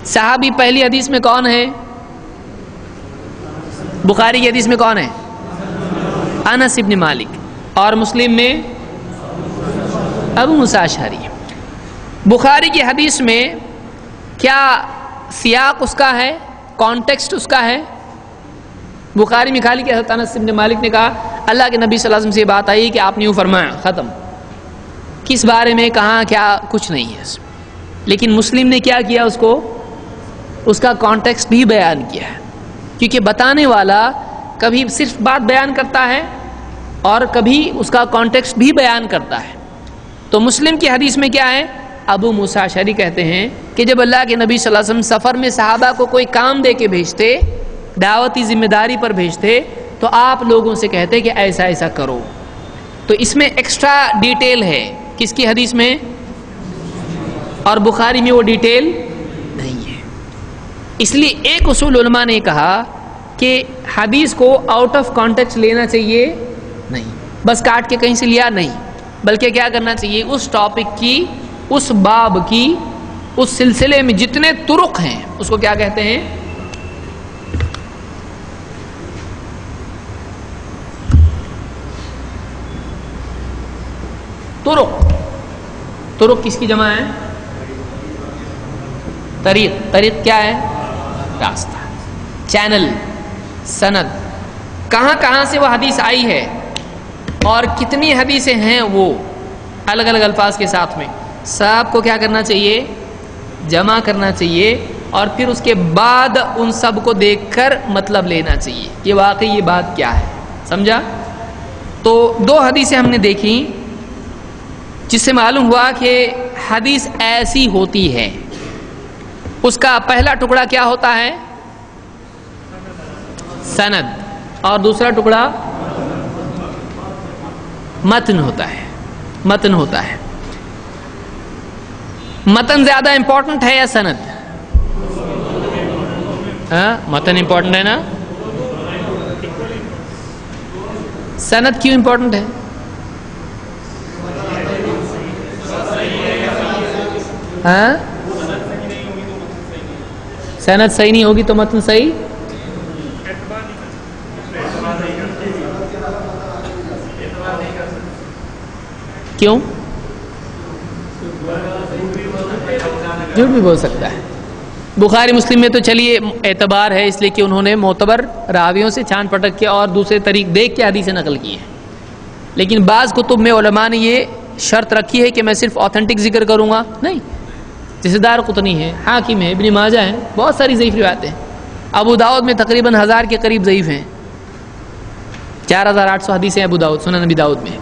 صحابی پہلی حدیث میں کون ہے؟ بخاری کی حدیث میں کون ہے؟ انس ابن مالک. اور مسلم میں ابو موسیٰ اشعری. بخاری کی حدیث میں کیا سیاق اس کا ہے؟ کانٹیکسٹ اس کا ہے؟ بخاری میں خالی کہ حضرت انس ابن مالک نے کہا اللہ کے نبی صلی اللہ علیہ وسلم سے بات آئی کہ آپ نے یوں فرمایا، ختم. کس بارے میں کہاں کیا کچھ نہیں ہے. لیکن مسلم نے کیا کیا؟ اس کا کانٹیکسٹ بھی بیان کیا ہے، کیونکہ بتانے والا کبھی صرف بات بیان کرتا ہے اور کبھی اس کا کانٹیکسٹ بھی بیان کرتا ہے. تو مسلم کی حدیث میں کیا ہے؟ ابو موسیٰ اشعری کہتے ہیں کہ جب اللہ کے نبی صلی اللہ علیہ وسلم سفر میں صحابہ کو کوئی کام دے کے بھیجتے، دعوتی ذمہ داری پر بھیجتے، تو آپ لوگوں سے کہتے کہ ایسا ایسا کرو. تو اس میں ایکسٹرا ڈیٹیل ہے کس کی حدیث میں؟ اور بخاری میں وہ ڈیٹیل نہیں ہے. اس لیے ایک اصول علماء نے کہا کہ حدیث کو آؤٹ آف کانٹیکسٹ لینا چاہیے نہیں، بس کاٹ کے کہیں سے لیا نہیں، بلکہ کیا کرنا چاہیے؟ اس ٹاپک کی، اس باب کی، اس سلسلے میں جتنے طرق ہیں اس کو کیا کہتے ہیں؟ طرق کس کی جمع ہے؟ طریق کیا ہے؟ راستہ، چینل، سند. کہاں کہاں سے وہ حدیث آئی ہے اور کتنی حدیثیں ہیں وہ الگ الگ الفاظ کے ساتھ میں، سب کو کیا کرنا چاہیے؟ جمع کرنا چاہیے. اور پھر اس کے بعد ان سب کو دیکھ کر مطلب لینا چاہیے کہ واقعی یہ بات کیا ہے. سمجھا؟ تو دو حدیثیں ہم نے دیکھی جس سے معلوم ہوا کہ حدیث ایسی ہوتی ہے. اس کا پہلا ٹکڑا کیا ہوتا ہے؟ سند. اور دوسرا ٹکڑا متن ہوتا ہے. متن زیادہ امپورٹنٹ ہے یا سند؟ متن امپورٹنٹ ہے نا. سند کیوں امپورٹنٹ ہے؟ سند صحیح نہیں ہوگی تو متن صحیح کیوں؟ جھوٹ بھی بول سکتا ہے. بخاری مسلم میں تو چلیے اعتبار ہے اس لیے کہ انہوں نے معتبر راویوں سے چھان پٹک کے اور دوسرے طریق دیکھ کے حدیثیں نقل کی ہیں. لیکن بعض کتب میں علماء نے یہ شرط رکھی ہے کہ میں صرف آتھینٹک ذکر کروں گا نہیں. جیسے دارقطنی ہے، حاکم ہے، ابن ماجہ ہے، بہت ساری ضعیف روایتیں. ابو داؤد میں تقریباً 1000 کے قریب ضعیف ہیں. 4800 حدیثیں ابو داؤد، سنن نبی داؤد میں.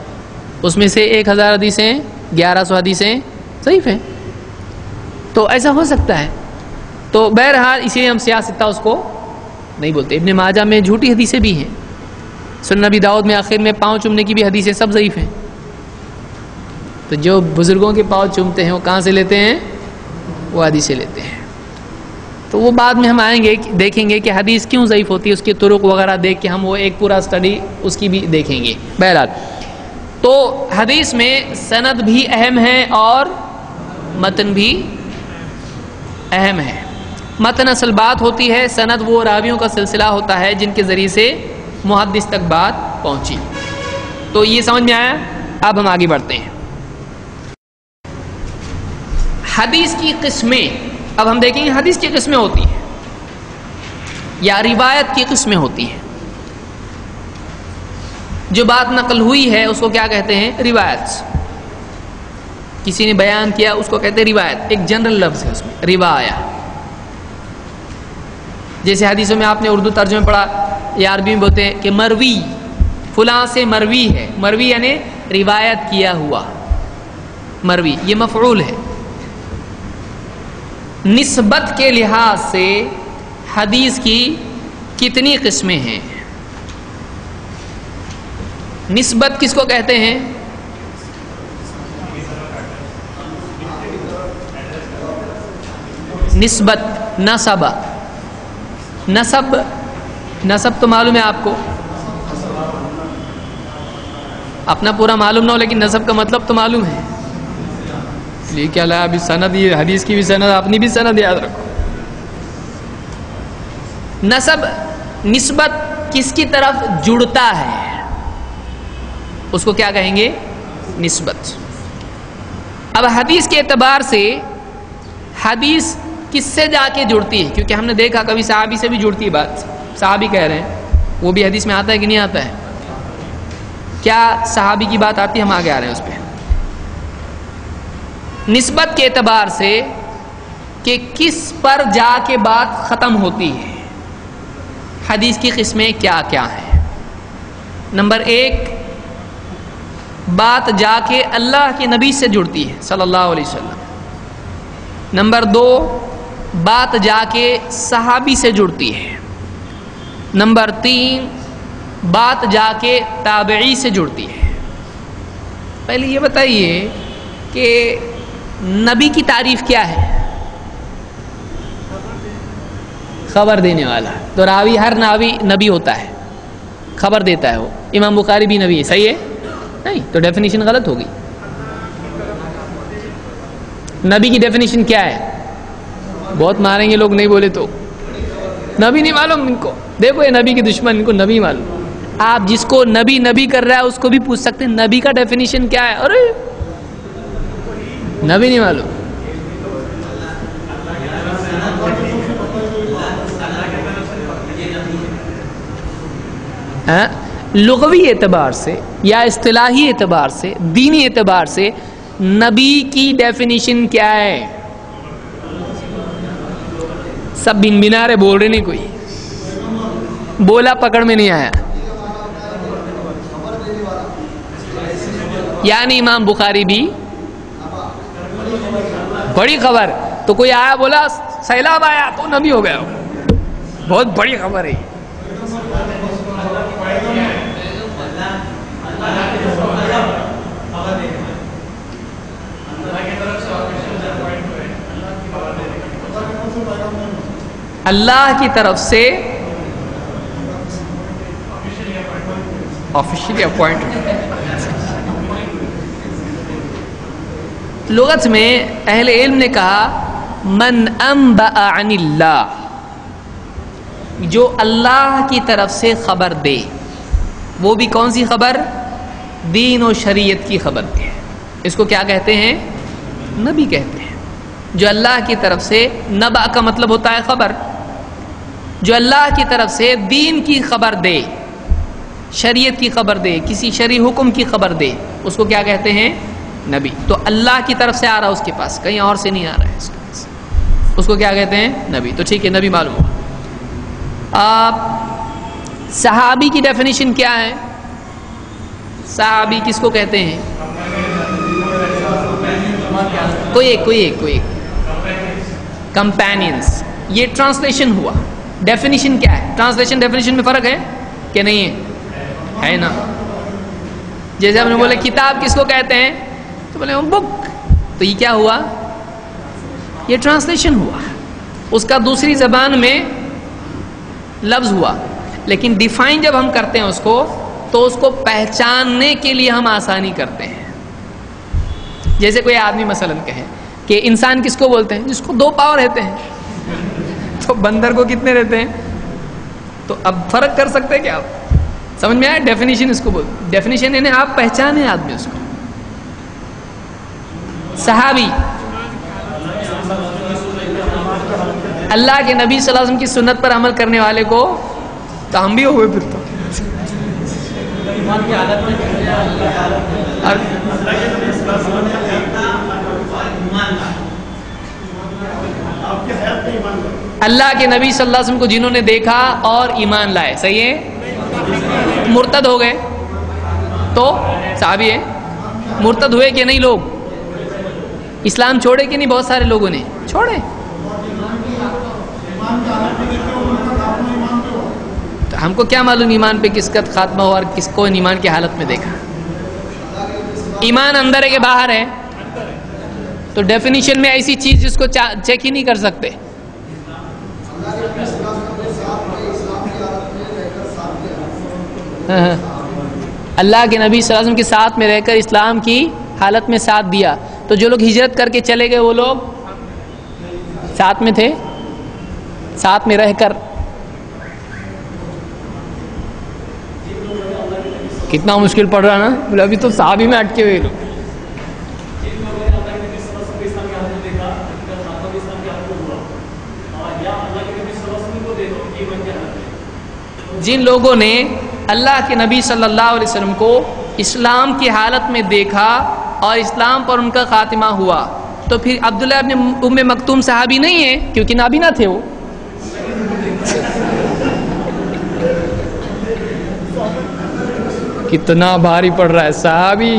اس میں سے 1000 حدیثیں، 1100 حدیثیں ضعیف ہیں. تو ایسا ہو سکتا ہے. تو بہرحال اسی لیے ہم سیاستہ اس کو نہیں بولتے. ابن ماجہ میں جھوٹی حدیثیں بھی ہیں. سنن نبی داؤد میں آخر میں پاؤں چومنے کی بھی حدیثیں سب ضعیف ہیں. تو جو بزرگوں کے پاؤں چومتے ہیں وہ کہاں سے لیتے ہیں؟ وہ حدیثیں لیتے ہیں. تو وہ بعد میں ہم آئیں گے دیکھیں گے کہ حدیث کیوں ضعیف ہوتی ہے، اس کے طرق وغیرہ دیکھ کے ہم وہ ایک پورا اسٹڈی اس کی بھی دیکھیں گے. بہرحال تو حدیث میں سند بھی اہم ہے اور متن بھی اہم ہے. متن اصل بات ہوتی ہے، سند وہ راویوں کا سلسلہ ہوتا ہے جن کے ذریعے سے محدث تک بات پہنچی. تو یہ سمجھ میں آیا؟ اب ہم آگے بڑھتے ہیں. حدیث کی قسمیں اب ہم دیکھیں گے. حدیث کی قسمیں ہوتی ہیں یا روایت کی قسمیں ہوتی ہیں. جو بات نقل ہوئی ہے اس کو کیا کہتے ہیں؟ روایت. کسی نے بیان کیا اس کو کہتے ہیں روایت. ایک جنرل لفظ ہے اس میں روایہ. جیسے حدیثوں میں آپ نے اردو ترجمہ پڑھا یا عربی میں بولتے ہیں کہ مروی، فلاں سے مروی ہے. مروی یعنی روایت کیا ہوا. مروی یہ مفعول ہے. نسبت کے لحاظ سے حدیث کی کتنی قسمیں ہیں؟ نسبت کس کو کہتے ہیں؟ نسبت، نسب، نسب، نسب تو معلوم ہے آپ کو، اپنا پورا معلوم نہ ہو لیکن نسب کا مطلب تو معلوم ہے، لیے کیا لایا ابھی سند، یہ حدیث کی بھی سند، اپنی بھی سند یاد رکھو۔ نسب، نسبت کس کی طرف جڑتا ہے اس کو کیا کہیں گے؟ نسبت۔ اب حدیث کے اعتبار سے حدیث کس سے جا کے جڑتی ہے؟ کیونکہ ہم نے دیکھا کبھی صحابی سے بھی جڑتی ہے بات، صحابی کہہ رہے ہیں، وہ بھی حدیث میں آتا ہے کہ نہیں آتا ہے؟ کیا صحابی کی بات آتی ہے؟ ہم آگے آ رہے ہیں اس پہ۔ نسبت کے اعتبار سے کہ کس پر جا کے بات ختم ہوتی ہے، حدیث کی قسمیں کیا کیا ہیں؟ نمبر ایک، بات جا کے اللہ کے نبی سے جڑتی ہے صلی اللہ علیہ وسلم۔ نمبر دو، بات جا کے صحابی سے جڑتی ہے۔ نمبر تین، بات جا کے تابعی سے جڑتی ہے۔ پہلے یہ بتائیے کہ نبی کی تعریف کیا ہے؟ خبر دینے والا، تو راوی، ہر راوی نبی ہوتا ہے، خبر دیتا ہے، وہ امام بخاری بھی نبی ہے، صحیح ہے؟ نہیں تو ڈیفینیشن غلط ہوگی۔ نبی کی ڈیفینیشن کیا ہے؟ بہت ماریں گے لوگ نہیں بولے تو، نبی نہیں معلوم ان کو، دیکھو یہ نبی کے دشمن، ان کو نبی معلوم۔ آپ جس کو نبی نبی کر رہا ہے اس کو بھی پوچھ سکتے ہیں نبی کا ڈیفینیشن کیا ہے، ارے نبی نہیں معلوم۔ لغوی اعتبار سے یا اصطلاحی اعتبار سے، دینی اعتبار سے نبی کی ڈیفینیشن کیا ہے؟ سب بن بنا رہے، بول رہے نہیں، کوئی بولا پکڑ میں نہیں آیا۔ یعنی امام بخاری بھی بڑی خبر، تو کوئی آیا بولا سیلاب آیا تو نبی ہو گیا، بہت بڑی خبر ہے۔ اللہ کی طرف سے آفیشلی اپوائنٹ۔ لغت میں اہل علم نے کہا من انبأ عن اللہ، جو اللہ کی طرف سے خبر دے، وہ بھی کون سی خبر؟ دین و شریعت کی خبر دے، اس کو کیا کہتے ہیں؟ نبی کہتے ہیں۔ جو اللہ کی طرف سے، نبأ کا مطلب ہوتا ہے خبر، جو اللہ کی طرف سے دین کی خبر دے، شریعت کی خبر دے، کسی شرعی حکم کی خبر دے، اس کو کیا کہتے ہیں؟ نبی۔ تو اللہ کی طرف سے آ رہا اس کے پاس، کہیں اور سے نہیں آ رہا ہے اس کے پاس، اس کو کیا کہتے ہیں؟ نبی۔ تو ٹھیک ہے، نبی معلوم ہوا۔ آپ صحابی کی ڈیفینیشن کیا ہے؟ صحابی کس کو کہتے ہیں؟ کوئی ایک کمپینینز۔ یہ ٹرانسلیشن ہوا، ڈیفینیشن کیا ہے؟ ٹرانسلیشن ڈیفینیشن میں فرق ہے کہ نہیں ہے؟ ہے نا۔ جیسے ہم نے بولے کتاب کس کو کہتے ہیں، تو بولے بک، تو یہ کیا ہوا؟ یہ ٹرانسلیشن ہوا، اس کا دوسری زبان میں لفظ ہوا، لیکن ڈیفائن جب ہم کرتے ہیں اس کو، تو اس کو پہچاننے کے لیے ہم آسانی کرتے ہیں۔ جیسے کوئی آدمی مثلا کہے کہ انسان کس کو بولتے ہیں؟ جس کو دو پاؤں رہتے ہیں، تو بندر کو کتنے رہتے ہیں؟ تو اب فرق کر سکتے ہیں کیا آپ؟ سمجھ میں آیا؟ ڈیفینیشن اس کو بول، ڈیفینیشن یعنی آپ پہچانے آدمی اس کو۔ صحابی اللہ کے نبی صلی اللہ علیہ وسلم کی سنت پر عمل کرنے والے کو، تو ہم بھی ہوئے پھر تو اللہ کے نبی صلی اللہ علیہ وسلم کو جنہوں نے دیکھا اور ایمان لائے، صحیح ہے؟ مرتد ہو گئے تو صحابی ہے، مرتد ہوئے کہ نہیں؟ لوگ اسلام چھوڑے کہ نہیں؟ بہت سارے لوگوں نے چھوڑے۔ ہم کو کیا معلوم ایمان پہ کس کا خاتمہ ہوا اور کس کو ایمان کی حالت میں دیکھا؟ ایمان اندر ہے کہ باہر ہے؟ تو ڈیفینیشن میں ایسی چیز جس کو چیک ہی نہیں کر سکتے. اللہ کے نبی صلی اللہ علیہ وسلم کے ساتھ میں رہ کر اسلام کی حالت میں ساتھ دیا. تو جو لوگ ہجرت کر کے چلے گئے وہ لوگ ساتھ میں تھے، ساتھ میں رہ کر. کتنا مشکل پڑ رہا نا، بولے ابھی تو صحابی میں اٹکے ہوئے لوگ. جن لوگوں نے اللہ کے نبی صلی اللہ علیہ وسلم کو اسلام کی حالت میں دیکھا اور اسلام پر ان کا خاتمہ ہوا، تو پھر عبداللہ ابن ام مکتوم صحابی نہیں ہے کیونکہ نابینا تھے وہ. کتنا بھاری پڑ رہا ہے صحابی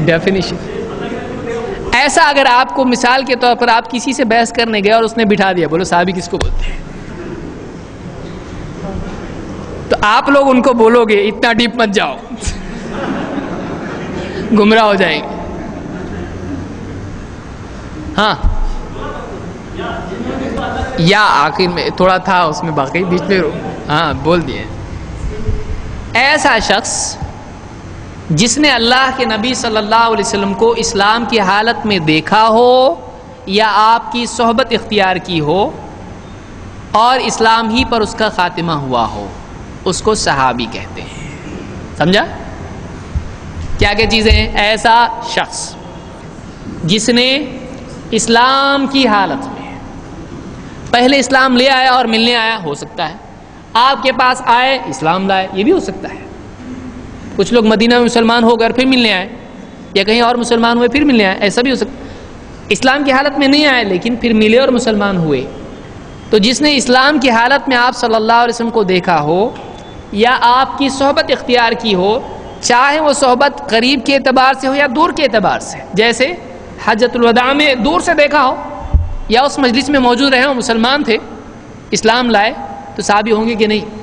ڈیفینیشن. ایسا اگر آپ کو مثال کے طور پر آپ کسی سے بحث کرنے گئے اور اس نے بٹھا دیا، بولو صحابی کس کو بولتے ہیں، تو آپ لوگ ان کو بولو گے اتنا ڈیپ مت جاؤ، گمراہ ہو جائیں گے. ہاں یا آخر میں تھوڑا تھا اس میں، باقی بیچ میں ہاں بول دیے. ایسا شخص جس نے اللہ کے نبی صلی اللہ علیہ وسلم کو اسلام کی حالت میں دیکھا ہو یا آپ کی صحبت اختیار کی ہو اور اسلام ہی پر اس کا خاتمہ ہوا ہو، اس کو صحابی کہتے ہیں. سمجھا؟ کیا کیا چیزیں ہیں؟ ایسا شخص جس نے اسلام کی حالت میں پہلے اسلام لے آیا اور ملنے آیا، ہو سکتا ہے آپ کے پاس آئے اسلام لائے، یہ بھی ہو سکتا ہے. کچھ لوگ مدینہ میں مسلمان ہو کر پھر ملنے آئے، یا کہیں اور مسلمان ہوئے پھر ملنے آئے، ایسا بھی ہو سکتا ہے. اسلام کی حالت میں نہیں آئے لیکن پھر ملے اور مسلمان ہوئے. تو جس نے اسلام کی حالت میں آپ صلی اللہ علیہ وسلم کو دیکھا ہو یا آپ کی صحبت اختیار کی ہو، چاہے وہ صحبت قریب کے اعتبار سے ہو یا دور کے اعتبار سے، جیسے حجۃ الوداع میں دور سے دیکھا ہو یا اس مجلس میں موجود رہے ہوں، مسلمان تھے اسلام لائے، تو صحابی ہوں گے کہ نہیں؟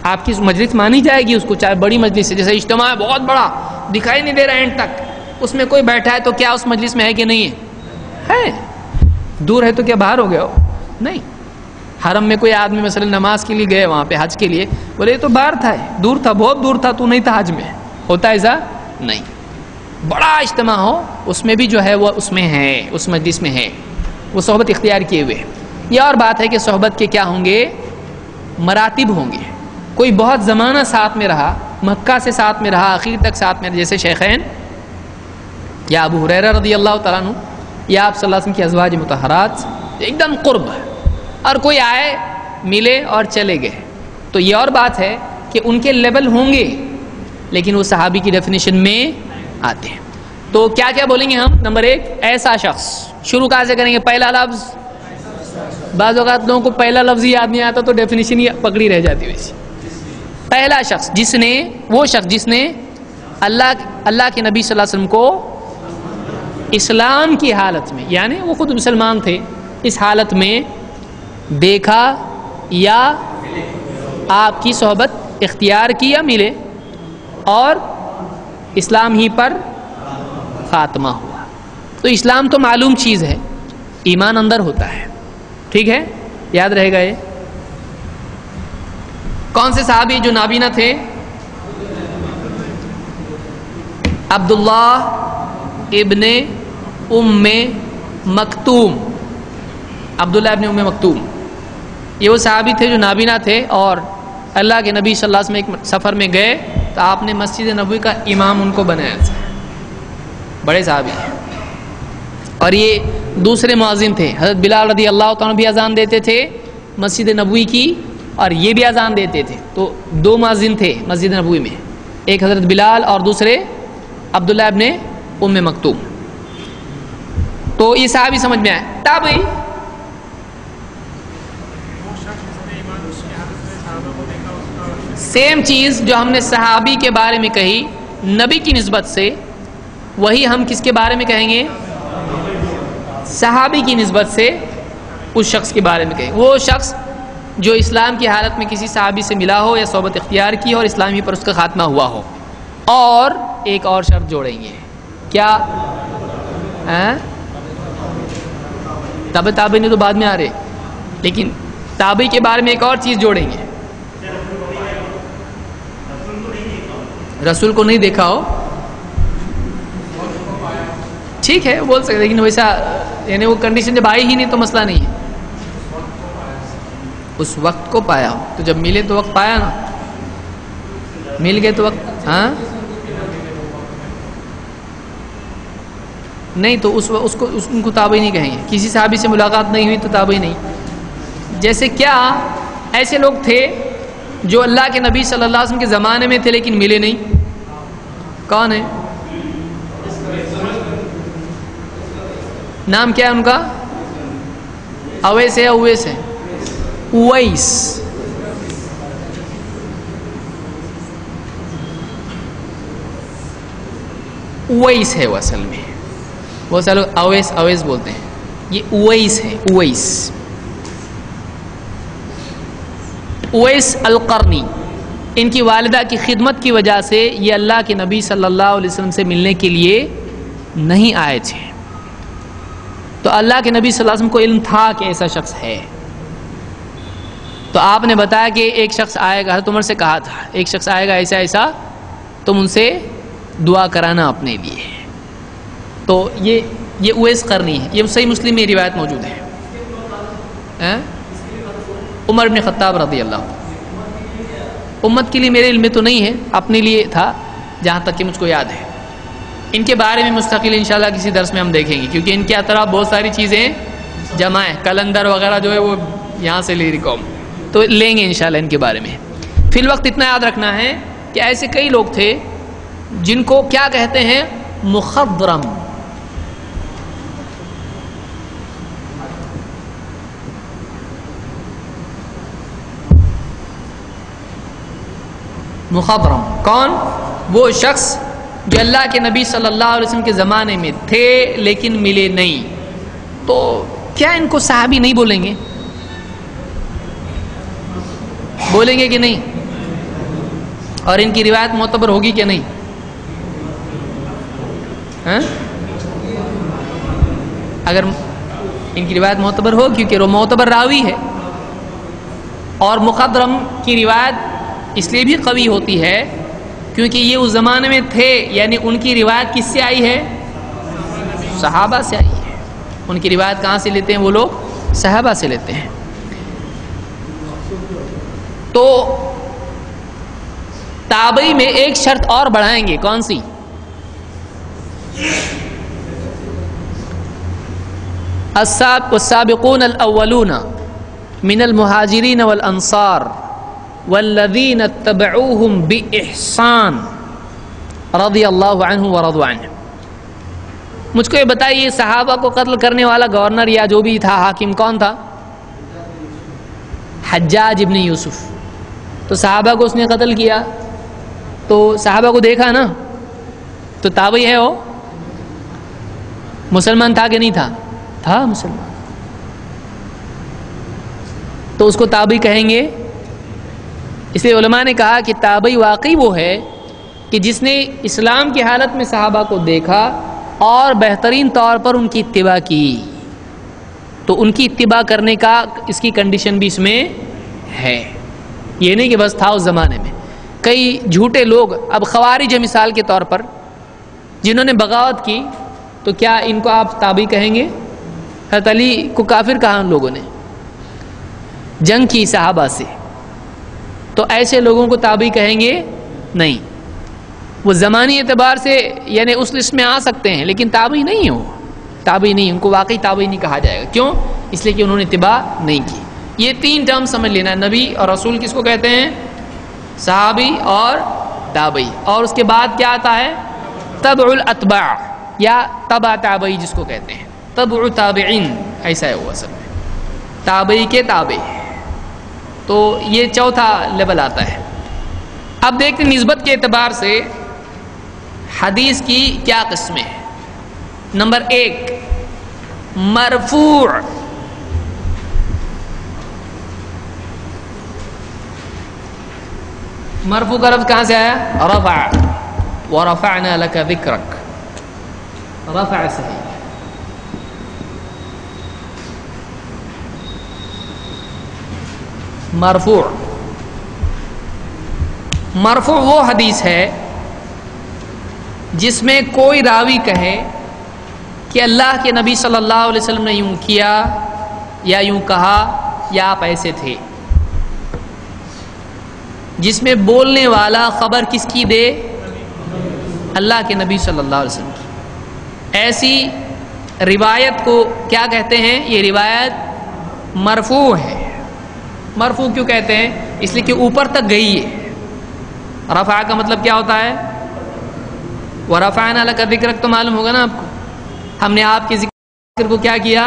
آپ کی مجلس مانی جائے گی اس کو، چاہے بڑی مجلس ہے، جیسے اجتماع ہے بہت بڑا دکھائی نہیں دے رہا اینڈ تک، اس میں کوئی بیٹھا ہے تو کیا اس مجلس میں ہے کہ نہیں ہے؟ دور ہے تو کیا باہر ہو گیا ہو؟ نہیں. حرم میں کوئی آدمی مثلا نماز کے لیے گئے وہاں پہ حج کے لیے، بولے یہ تو باہر تھا، دور تھا، بہت دور تھا، تو نہیں تھا حج میں، ہوتا ایسا نہیں. بڑا اجتماع ہو اس میں بھی جو ہے وہ اس میں ہے، اس مجلس میں ہے، وہ صحبت اختیار کیے ہوئے. یہ اور بات ہے کہ صحبت کے کیا ہوں گے؟ مراتب ہوں گے. کوئی بہت زمانہ ساتھ میں رہا، مکہ سے ساتھ میں رہا، آخر تک ساتھ میں رہا، جیسے شیخین یا ابو ہریرہ رضی اللہ تعالیٰ عنہ یا آپ صلی اللہ علیہ وسلم کی ازواج مطہرات، ایک دم قرب ہے. اور کوئی آئے ملے اور چلے گئے، تو یہ اور بات ہے کہ ان کے لیول ہوں گے لیکن وہ صحابی کی ڈیفینیشن میں آتے ہیں. تو کیا کیا بولیں گے ہم؟ نمبر ایک، ایسا شخص. شروع کہاں سے کریں گے؟ پہلا لفظ. بعض اوقات لوگوں کو پہلا لفظ ہی یاد نہیں آتا تو ڈیفینیشن ہی پکڑی رہ جاتی ویسی. پہلا شخص وہ شخص جس نے اللہ کے نبی صلی اللہ علیہ وسلم کو اسلام کی حالت میں، یعنی وہ خود مسلمان تھے، اس حالت میں دیکھا یا آپ کی صحبت اختیار کی یا ملے اور اسلام ہی پر خاتمہ ہوا. تو اسلام تو معلوم چیز ہے، ایمان اندر ہوتا ہے، ٹھیک ہے، یاد رہے گا. یہ کون سے صحابی جو نابینا تھے؟ عبداللہ ابن ام مکتوم. عبداللہ ابن ام مکتوم یہ وہ صحابی تھے جو نابینا تھے، اور اللہ کے نبی صلی اللہ علیہ وسلم ایک سفر میں گئے تو آپ نے مسجد نبوی کا امام ان کو بنایا تھا. بڑے صحابی ہیں. اور یہ دوسرے مؤذن تھے، حضرت بلال رضی اللہ تعالیٰ بھی اذان دیتے تھے مسجد نبوی کی، اور یہ بھی اذان دیتے تھے. تو دو مؤذن تھے مسجد نبوی میں، ایک حضرت بلال اور دوسرے عبداللہ ابن ام مکتوم. تو یہ صحابی سمجھ میں آئے. تابعی سیم چیز جو ہم نے صحابی کے بارے میں کہی نبی کی نسبت سے، وہی ہم کس کے بارے میں کہیں گے؟ صحابی کی نسبت سے اس شخص کے بارے میں کہیں. وہ شخص جو اسلام کی حالت میں کسی صحابی سے ملا ہو یا صحبت اختیار کی ہو اور اسلامی پر اس کا خاتمہ ہوا ہو. اور ایک اور شرط جوڑیں گے. کیا؟ تابعی نے تو بعد میں آ رہے, لیکن تابعی کے بارے میں ایک اور چیز جوڑیں گے. رسول کو نہیں دیکھا ہو, ٹھیک ہے بول سکتے, لیکن ویسا یعنی وہ کنڈیشن جب آئی ہی نہیں تو مسئلہ نہیں ہے. اس وقت کو پایا ہو, تو جب ملے تو وقت پایا نا, مل گئے تو وقت. ہاں نہیں تو ان کو تابعی نہیں کہیں گے. کسی صحابی سے ملاقات نہیں ہوئی تو تابعی نہیں. جیسے کیا ایسے لوگ تھے جو اللہ کے نبی صلی اللہ علیہ وسلم کے زمانے میں تھے لیکن ملے نہیں. کون ہے؟ نام کیا ہے ان کا؟ اویس ہے یا اویس ہے؟ اویس. اویس ہے وہ اصل میں, وہ سارے اویس اویس بولتے ہیں, یہ اویس ہے. اویس اویس القرنی. ان کی والدہ کی خدمت کی وجہ سے یہ اللہ کے نبی صلی اللہ علیہ وسلم سے ملنے کے لیے نہیں آئے تھے. تو اللہ کے نبی صلی اللہ علیہ وسلم کو علم تھا کہ ایسا شخص ہے, تو آپ نے بتایا کہ ایک شخص آئے گا. حضرت عمر سے کہا تھا ایک شخص آئے گا ایسا ایسا, تم ان سے دعا کرانا اپنے لیے. تو یہ اویس قرنی ہے. یہ صحیح مسلم میں روایت موجود ہے. عمر بن خطاب رضی اللہ عنہ. امت کے لیے میرے علم میں تو نہیں ہے, اپنے لیے تھا جہاں تک کہ مجھ کو یاد ہے. ان کے بارے میں مستقل انشاءاللہ کسی درس میں ہم دیکھیں گے, کیونکہ ان کے اطراف بہت ساری چیزیں جمع ہیں. کلندر وغیرہ جو ہے وہ یہاں سے لے رہی قوم, تو لیں گے انشاءاللہ ان کے بارے میں. فی الوقت اتنا یاد رکھنا ہے کہ ایسے کئی لوگ تھے جن کو کیا کہتے ہیں؟ مخضرم. مخضرم کون؟ وہ شخص جو اللہ کے نبی صلی اللہ علیہ وسلم کے زمانے میں تھے لیکن ملے نہیں. تو کیا ان کو صحابی نہیں بولیں گے؟ بولیں گے کہ نہیں؟ اور ان کی روایت معتبر ہوگی کہ نہیں؟ اگر ان کی روایت معتبر ہو, کیونکہ وہ معتبر راوی ہے, اور مخضرم کی روایت اس لیے بھی قوی ہوتی ہے کیونکہ یہ اس زمانے میں تھے, یعنی ان کی روایت کس سے آئی ہے؟ صحابہ سے آئی ہے. ان کی روایت کہاں سے لیتے ہیں وہ لوگ؟ صحابہ سے لیتے ہیں. تو تابعی میں ایک شرط اور بڑھائیں گے, کون سی؟ السابقون الاولون من المہاجرین والانصار والذین اتبعوہم باحسان رضی اللہ عنہ ورضوا عنہ. مجھ کو یہ بتائیے, صحابہ کو قتل کرنے والا گورنر یا جو بھی تھا حاکم کون تھا؟ حجاج ابن یوسف. تو صحابہ کو اس نے قتل کیا, تو صحابہ کو دیکھا نا, تو تابعی ہے وہ. مسلمان تھا کہ نہیں تھا؟ تھا مسلمان. تو اس کو تابعی کہیں گے. اس لیے علماء نے کہا کہ تابعی واقعی وہ ہے کہ جس نے اسلام کی حالت میں صحابہ کو دیکھا اور بہترین طور پر ان کی اتباع کی. تو ان کی اتباع کرنے کا اس کی کنڈیشن بھی اس میں ہے. یہ نہیں کہ بس تھا اس زمانے میں. کئی جھوٹے لوگ, اب خوارج مثال کے طور پر, جنہوں نے بغاوت کی, تو کیا ان کو آپ تابعی کہیں گے؟ حضرت علی کو کافر کہا ان لوگوں نے, جنگ کی صحابہ سے, تو ایسے لوگوں کو تابعی کہیں گے نہیں. وہ زمانی اعتبار سے یعنی اس لسٹ میں آ سکتے ہیں لیکن تابعی نہیں ہو, تابعی نہیں, ان کو واقعی تابعی نہیں کہا جائے گا. کیوں؟ اس لیے کہ انہوں نے اتباع نہیں کی. یہ تین ٹرم سمجھ لینا, نبی اور رسول کس کو کہتے ہیں؟ صحابی اور تابعی. اور اس کے بعد کیا آتا ہے؟ تبع الاتباع یا تبع تابعی جس کو کہتے ہیں, تبع تابعین, ایسا ہے وہ اصل میں, تابعی کے تابع. تو یہ چوتھا لیول آتا ہے. اب دیکھتے ہیں نسبت کے اعتبار سے حدیث کی کیا قسمیں ہیں. نمبر 1 مرفوع. مرفوع کا لفظ کہاں سے آیا؟ رفع، ورفعنا لك ذکرک، رفع سے ہے۔ مرفوع، مرفوع وہ حدیث ہے جس میں کوئی راوی کہے کہ اللہ کے نبی صلی اللہ علیہ وسلم نے یوں کیا یا یوں کہا یا آپ ایسے تھے، جس میں بولنے والا خبر کس کی دے؟ اللہ کے نبی صلی اللہ علیہ وسلم کی۔ ایسی روایت کو کیا کہتے ہیں؟ یہ روایت مرفوع ہے۔ مرفوع کیوں کہتے ہیں؟ اس لیے کہ اوپر تک گئی ہے۔ رفع کا مطلب کیا ہوتا ہے؟ وَرَفَعْنَا لَكَ ذِكْرَكَ تو معلوم ہوگا نا آپ کو، ہم نے آپ کے ذکر کو کیا کیا؟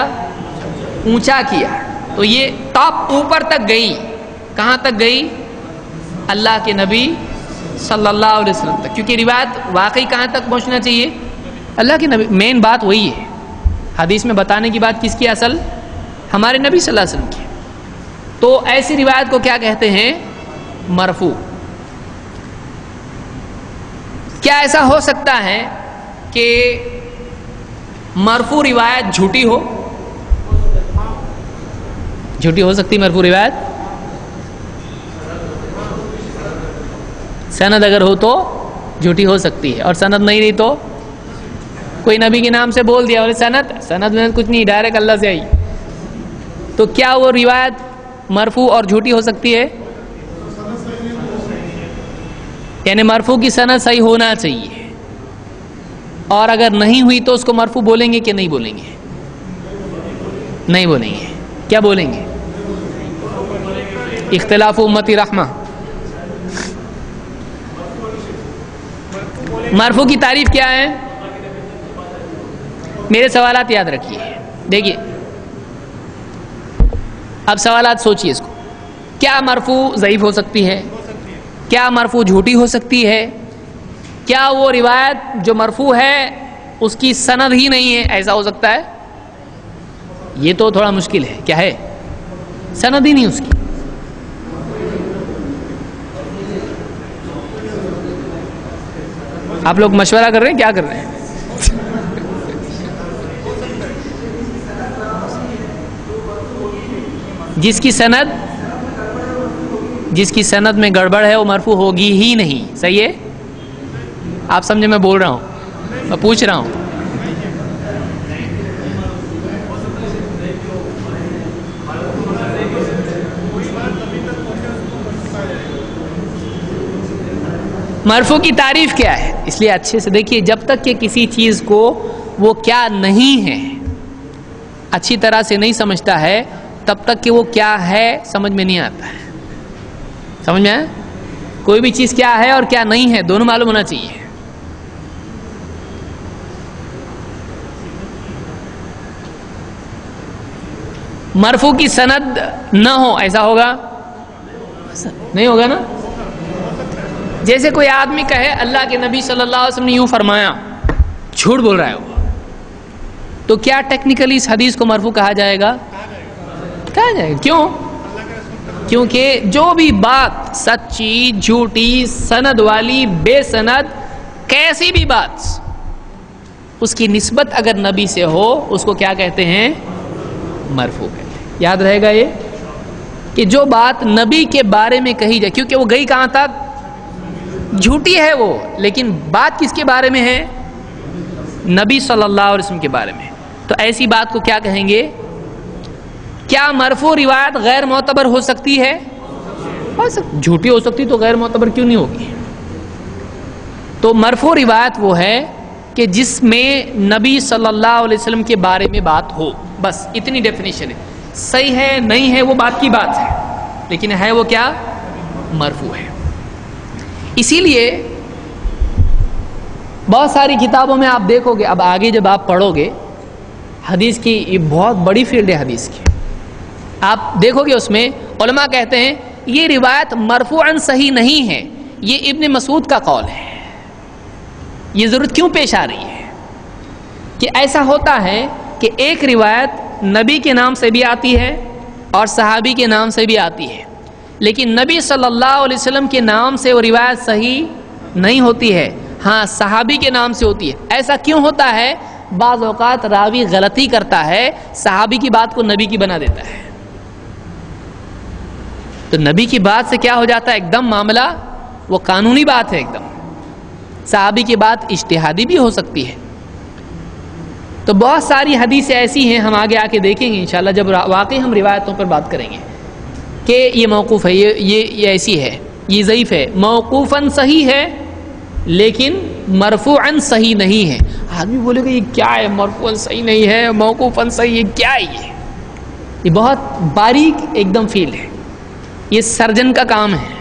اونچا کیا۔ تو یہ ٹاپ اوپر تک گئی، کہاں تک گئی؟ اللہ کے نبی صلی اللہ علیہ وسلم تک، کیونکہ روایت واقعی کہاں تک پہنچنا چاہیے؟ اللہ کے نبی۔ مین بات وہی ہے، حدیث میں بتانے کی بات کس کی؟ اصل ہمارے نبی صلی اللہ علیہ وسلم کی۔ تو ایسی روایت کو کیا کہتے ہیں؟ مرفوع۔ کیا ایسا ہو سکتا ہے کہ مرفوع روایت جھوٹی ہو؟ جھوٹی ہو سکتی مرفوع روایت؟ سند اگر ہو تو جھوٹی ہو سکتی ہے، اور سند نہیں رہی تو کوئی نبی کے نام سے بول دیا، اور سند میں کچھ نہیں، ڈائریکٹ اللہ سے آئی، تو کیا وہ روایت مرفوع اور جھوٹی ہو سکتی ہے؟ یعنی مرفوع کی سند صحیح ہونا چاہیے، اور اگر نہیں ہوئی تو اس کو مرفوع بولیں گے کہ نہیں بولیں گے؟ نہیں بولیں گے۔ کیا بولیں گے؟ اختلاف امتی رحمہ۔ مرفوع کی تعریف کیا ہے؟ میرے سوالات یاد رکھیے، دیکھیے اب سوالات سوچیے اس کو۔ کیا مرفوع ضعیف ہو سکتی ہے؟ کیا مرفوع جھوٹی ہو سکتی ہے؟ کیا وہ روایت جو مرفوع ہے اس کی سند ہی نہیں ہے، ایسا ہو سکتا ہے؟ یہ تو تھوڑا مشکل ہے۔ کیا ہے؟ سند ہی نہیں اس کی۔ آپ لوگ مشورہ کر رہے ہیں؟ کیا کر رہے ہیں؟ جس کی سند میں گڑبڑ ہے وہ مرفوع ہوگی ہی نہیں۔ صحیح ہے؟ آپ سمجھے میں بول رہا ہوں، میں پوچھ رہا ہوں۔ مرفوع کی تعریف کیا ہے؟ اس لیے اچھے سے دیکھیے، جب تک کہ کسی چیز کو وہ کیا نہیں ہے اچھی طرح سے نہیں سمجھتا ہے، تب تک کہ وہ کیا ہے سمجھ میں نہیں آتا ہے۔ سمجھ میں آیا؟ کوئی بھی چیز کیا ہے اور کیا نہیں ہے دونوں معلوم ہونا چاہیے۔ مرفوع کی سند نہ ہو، ایسا ہوگا؟ نہیں ہوگا نا۔ جیسے کوئی آدمی کہے اللہ کے نبی صلی اللہ علیہ وسلم نے یوں فرمایا، جھوٹ بول رہا ہے وہ، تو کیا ٹیکنیکلی اس حدیث کو مرفوع کہا جائے گا؟ کہا جائے گا۔ کیوں؟ کیونکہ جو بھی بات سچی، جھوٹی، سند والی، بے سند، کیسی بھی بات، اس کی نسبت اگر نبی سے ہو اس کو کیا کہتے ہیں؟ مرفوع کہتے ہیں۔ یاد رہے گا یہ کہ جو بات نبی کے بارے میں کہی جائے، کیونکہ وہ گئی کہاں تک؟ جھوٹی ہے وہ، لیکن بات کس کے بارے میں ہے؟ نبی صلی اللہ علیہ وسلم کے بارے میں، تو ایسی بات کو کیا کہیں گے؟ کیا مرفوع روایت غیر معتبر ہو سکتی ہے؟ جھوٹی ہو سکتی تو غیر معتبر کیوں نہیں ہوگی؟ تو مرفوع روایت وہ ہے کہ جس میں نبی صلی اللہ علیہ وسلم کے بارے میں بات ہو، بس اتنی ڈیفینیشن ہے۔ صحیح ہے نہیں ہے وہ بات کی بات ہے، لیکن ہے وہ کیا؟ مرفوع ہے۔ اسی لیے بہت ساری کتابوں میں آپ دیکھو گے، اب آگے جب آپ پڑھو گے حدیث کی، یہ بہت بڑی فیلڈ ہے حدیث کی، آپ دیکھو گے اس میں علماء کہتے ہیں یہ روایت مرفوعاً صحیح نہیں ہے، یہ ابن مسعود کا قول ہے۔ یہ ضرورت کیوں پیش آ رہی ہے کہ ایسا ہوتا ہے کہ ایک روایت نبی کے نام سے بھی آتی ہے اور صحابی کے نام سے بھی آتی ہے، لیکن نبی صلی اللہ علیہ وسلم کے نام سے وہ روایت صحیح نہیں ہوتی ہے، ہاں صحابی کے نام سے ہوتی ہے۔ ایسا کیوں ہوتا ہے؟ بعض اوقات راوی غلطی کرتا ہے، صحابی کی بات کو نبی کی بنا دیتا ہے، تو نبی کی بات سے کیا ہو جاتا ہے، ایک دم معاملہ وہ قانونی بات ہے ایک دم۔ صحابی کی بات اجتہادی بھی ہو سکتی ہے۔ تو بہت ساری حدیثیں ایسی ہیں، ہم آگے آ کے دیکھیں گے انشاءاللہ جب واقعی ہم روایتوں پر بات کریں گے کہ یہ موقوف ہے، یہ ایسی ہے، یہ ضعیف ہے، موقوفاً صحیح ہے لیکن مرفوعاً صحیح نہیں ہے۔ آدمی بولے گا یہ کیا ہے، مرفوعاً صحیح نہیں ہے، موقوفاً صحیح ہے، کیا ہے یہ بہت باریک ایک دم فیلڈ ہے، یہ سرجن کا کام ہے۔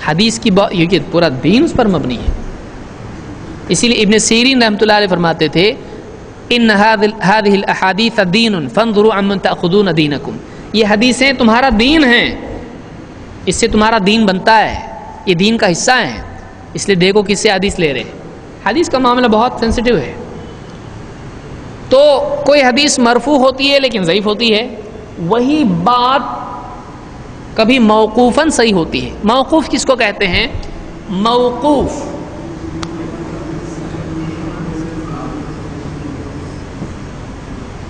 حدیث کی یہ پورا دین اس پر مبنی ہے۔ اسی لیے ابن سیرین رحمۃ اللہ علیہ فرماتے تھے ان هذه الاحاديث دین فانظروا عمن تاخذون دینکم، یہ حدیثیں تمہارا دین ہیں، اس سے تمہارا دین بنتا ہے، یہ دین کا حصہ ہیں، اس لیے دیکھو کس سے حدیث لے رہے ہیں۔ حدیث کا معاملہ بہت سینسٹیو ہے۔ تو کوئی حدیث مرفوع ہوتی ہے لیکن ضعیف ہوتی ہے، وہی بات کبھی موقوفاً صحیح ہوتی ہے۔ موقوف کس کو کہتے ہیں؟ موقوف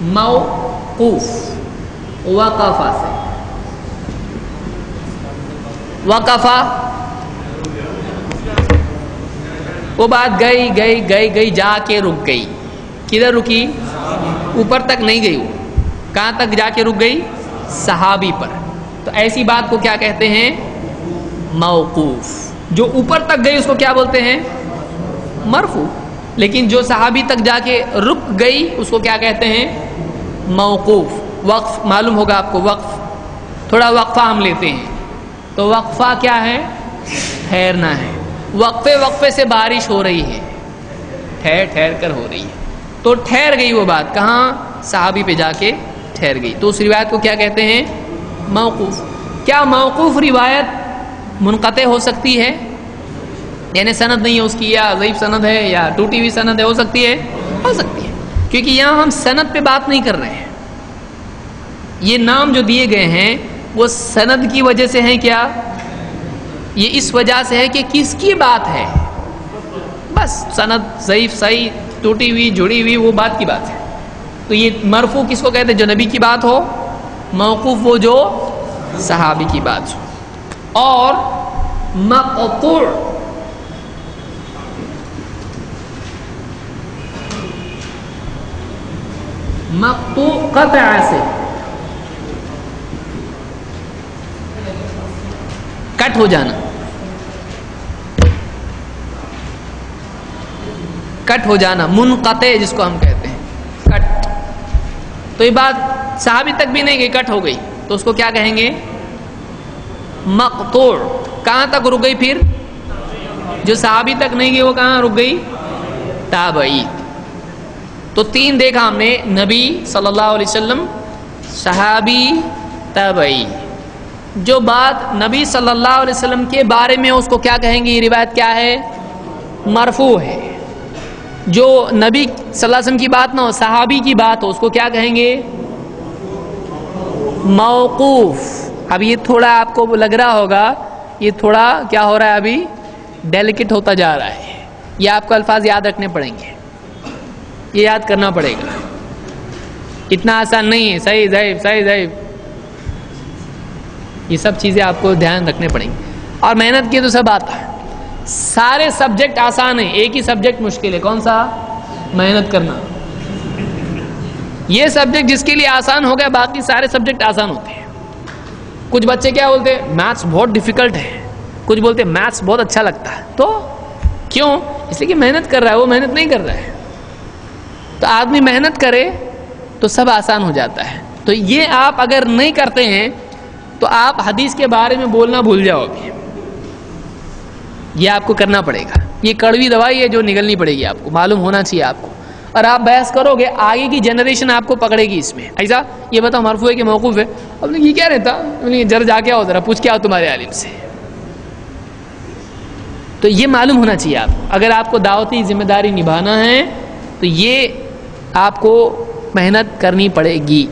موقوف وقفہ سے، وقفہ وہ بات گئی جا کے رک گئی، کدھر رکی؟ اوپر تک نہیں گئی، وہ کہاں تک جا کے رک گئی؟ صحابی پر۔ تو ایسی بات کو کیا کہتے ہیں؟ موقوف۔ جو اوپر تک گئی اس کو کیا بولتے ہیں؟ مرفوع۔ لیکن جو صحابی تک جا کے رک گئی اس کو کیا کہتے ہیں؟ موقوف۔ وقف معلوم ہوگا آپ کو، وقف تھوڑا وقفہ ہم لیتے ہیں، تو وقفہ کیا ہے؟ ٹھہرنا ہے۔ وقفے سے بارش ہو رہی ہے، ٹھہر کر ہو رہی ہے، تو ٹھہر گئی وہ بات، کہاں؟ صحابی پہ جا کے ٹھہر گئی، تو اس روایت کو کیا کہتے ہیں؟ موقوف۔ کیا موقوف روایت منقطع ہو سکتی ہے؟ یعنی سند نہیں ہے اس کی، یا ضعیف سند ہے، یا ٹوٹی ہوئی سند ہے، ہو سکتی ہے؟ ہو سکتی ہے، کیونکہ یہاں ہم سند پہ بات نہیں کر رہے ہیں۔ یہ نام جو دیے گئے ہیں وہ سند کی وجہ سے ہیں، کیا یہ اس وجہ سے ہے کہ کس کی بات ہے، بس سند ضعیف صحیح ٹوٹی ہوئی جڑی ہوئی وہ بات کی بات ہے۔ تو یہ مرفوع کس کو کہتے ہیں؟ جو نبی کی بات ہو۔ موقوف وہ جو صحابی کی بات ہو۔ اور مقطوع قطع سے، کٹ ہو جانا، کٹ ہو جانا، منقطع جس کو ہم کہتے ہیں، کٹ۔ تو یہ بات صحابی تک بھی نہیں گئی، کٹ ہو گئی، تو اس کو کیا کہیں گے؟ مقطوع۔ کہاں تک رک گئی پھر؟ جو صحابی تک نہیں گئی وہ کہاں رک گئی؟ تابعی۔ تو تین دیکھا ہم نے، نبی صلی اللہ علیہ وسلم، صحابی، تابعی۔ جو بات نبی صلی اللہ علیہ وسلم کے بارے میں اس کو کیا کہیں گے؟ یہ روایت کیا ہے؟ مرفوع ہے۔ جو نبی صلی اللہ علیہ وسلم کی بات نہ ہو، صحابی کی بات ہو، اس کو کیا کہیں گے؟ موقوف۔ اب یہ تھوڑا آپ کو لگ رہا ہوگا یہ تھوڑا کیا ہو رہا ہے، ابھی ڈیلیکیٹ ہوتا جا رہا ہے، یہ آپ کو الفاظ یاد رکھنے پڑیں گے، یہ یاد کرنا پڑے گا، اتنا آسان نہیں ہے۔ صحیح ضعیف، صحیح ضعیف، یہ سب چیزیں آپ کو دھیان رکھنے پڑیں گی، اور محنت کی تو سب آتا ہے۔ سارے سبجیکٹ آسان ہیں، ایک ہی سبجیکٹ مشکل ہے، کون سا؟ محنت کرنا۔ یہ سبجیکٹ جس کے لیے آسان ہو گیا، باقی سارے سبجیکٹ آسان ہوتے ہیں۔ کچھ بچے کیا بولتے ہیں؟ میتھس بہت ڈیفیکلٹ ہے، کچھ بولتے ہیں میتھس بہت اچھا لگتا ہے۔ تو کیوں؟ اس لیے کہ محنت کر رہا ہے، وہ محنت نہیں کر رہا ہے۔ تو آدمی محنت کرے تو سب آسان ہو جاتا ہے۔ تو یہ آپ اگر نہیں کرتے ہیں تو آپ حدیث کے بارے میں بولنا بھول جاؤ گے، یہ آپ کو کرنا پڑے گا۔ یہ کڑوی دوائی ہے جو نگلنی پڑے گی، آپ کو معلوم ہونا چاہیے آپ کو، اور آپ بحث کرو گے آگے کی جنریشن آپ کو پکڑے گی اس میں۔ ایسا یہ بتاؤ مرفوع ہے کہ موقوف ہے؟ اب یہ کیا رہتا، ذرا جا کے آؤ، ذرا پوچھ کے آؤ تمہارے عالم سے۔ تو یہ معلوم ہونا چاہیے آپ کو، اگر آپ کو دعوتی ذمہ داری نبھانا ہے تو یہ آپ کو محنت کرنی پڑے گی۔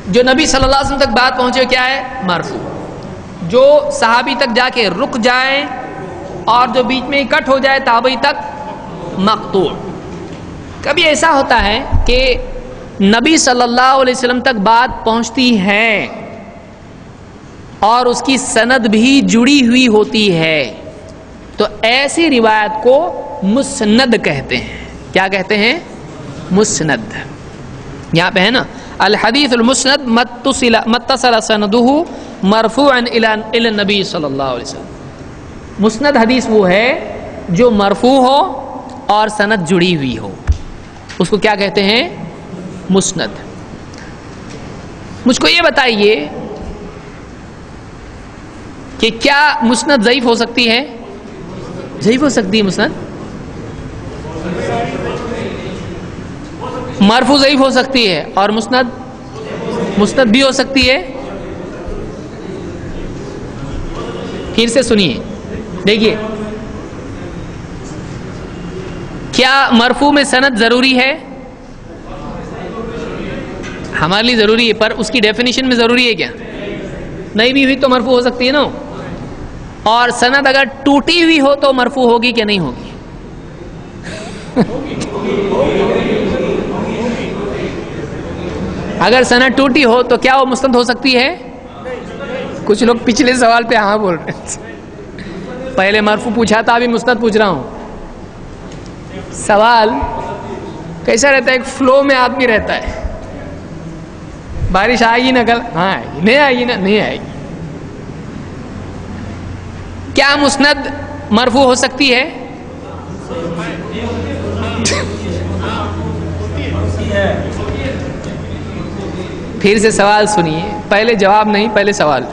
جو نبی صلی اللہ علیہ وسلم تک بات پہنچے کیا ہے؟ مرفوع. جو صحابی تک جا کے رک جائے اور جو بیچ میں کٹ ہو جائے تابعی تک مقطوع. کبھی ایسا ہوتا ہے کہ نبی صلی اللہ علیہ وسلم تک بات پہنچتی ہے اور اس کی سند بھی جڑی ہوئی ہوتی ہے، تو ایسی روایت کو مسند کہتے ہیں. کیا کہتے ہیں؟ مسند. یہاں پہ ہے نا الحدیث المسند متصل سندہ مرفوعا الی النبی صلی اللہ علیہ وسلم. مسند حدیث وہ ہے جو مرفوع ہو اور سند جڑی ہوئی ہو، اس کو کیا کہتے ہیں؟ مسند. مجھ کو یہ بتائیے کہ کیا مسند ضعیف ہو سکتی ہے؟ ضعیف ہو سکتی ہے مسند؟ مرفوع ضعیف ہو سکتی ہے اور مسند بھی ہو سکتی ہے. پھر سے سنیے، دیکھیے، کیا مرفوع میں سند ضروری ہے؟ ہمارے لیے ضروری ہے، پر اس کی ڈیفینیشن میں ضروری ہے کیا؟ نہیں بھی ہوئی تو مرفوع ہو سکتی ہے نا. اور سند اگر ٹوٹی ہوئی ہو تو مرفوع ہوگی کہ نہیں ہوگی؟ اگر سند ٹوٹی ہو تو کیا وہ مسند ہو سکتی ہے؟ کچھ لوگ پچھلے سوال پہ ہاں بول رہے ہیں. پہلے مرفوع پوچھا تھا، ابھی مسند پوچھ رہا ہوں. سوال کیسا رہتا ہے؟ ایک فلو میں آدمی رہتا ہے. بارش آئے گی نا کل؟ ہاں آئے گی. نہیں آئے گی نا؟ نہیں آئے گی. کیا مسند مرفوع ہو سکتی ہے؟ پھر سے سوال سنیے، پہلے جواب نہیں، پہلے سوال.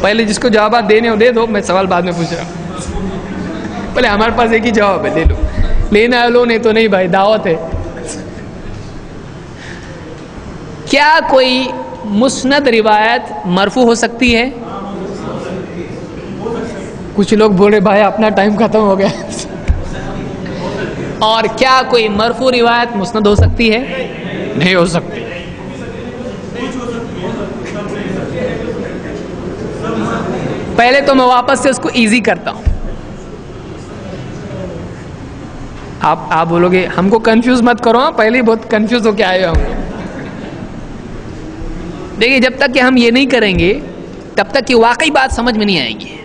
پہلے جس کو جوابات دینے ہو دے دو، میں سوال بعد میں پوچھ رہا ہوں. پہلے ہمارے پاس ایک ہی جواب ہے، لے لو. لینا لو، نہیں تو نہیں بھائی، دعوت ہے. کیا کوئی مسند روایت مرفوع ہو سکتی ہے؟ کچھ لوگ بولے بھائی اپنا ٹائم ختم ہو گیا. اور کیا کوئی مرفوع روایت مسند ہو سکتی ہے؟ نہیں ہو سکتی. پہلے تو میں واپس سے اس کو ایزی کرتا ہوں. آپ بولو گے ہم کو کنفیوز مت کرو. پہلے بہت کنفیوز ہو کے آئے ہوں گے. دیکھیے، جب تک کہ ہم یہ نہیں کریں گے تب تک کہ واقعی بات سمجھ میں نہیں آئے گی.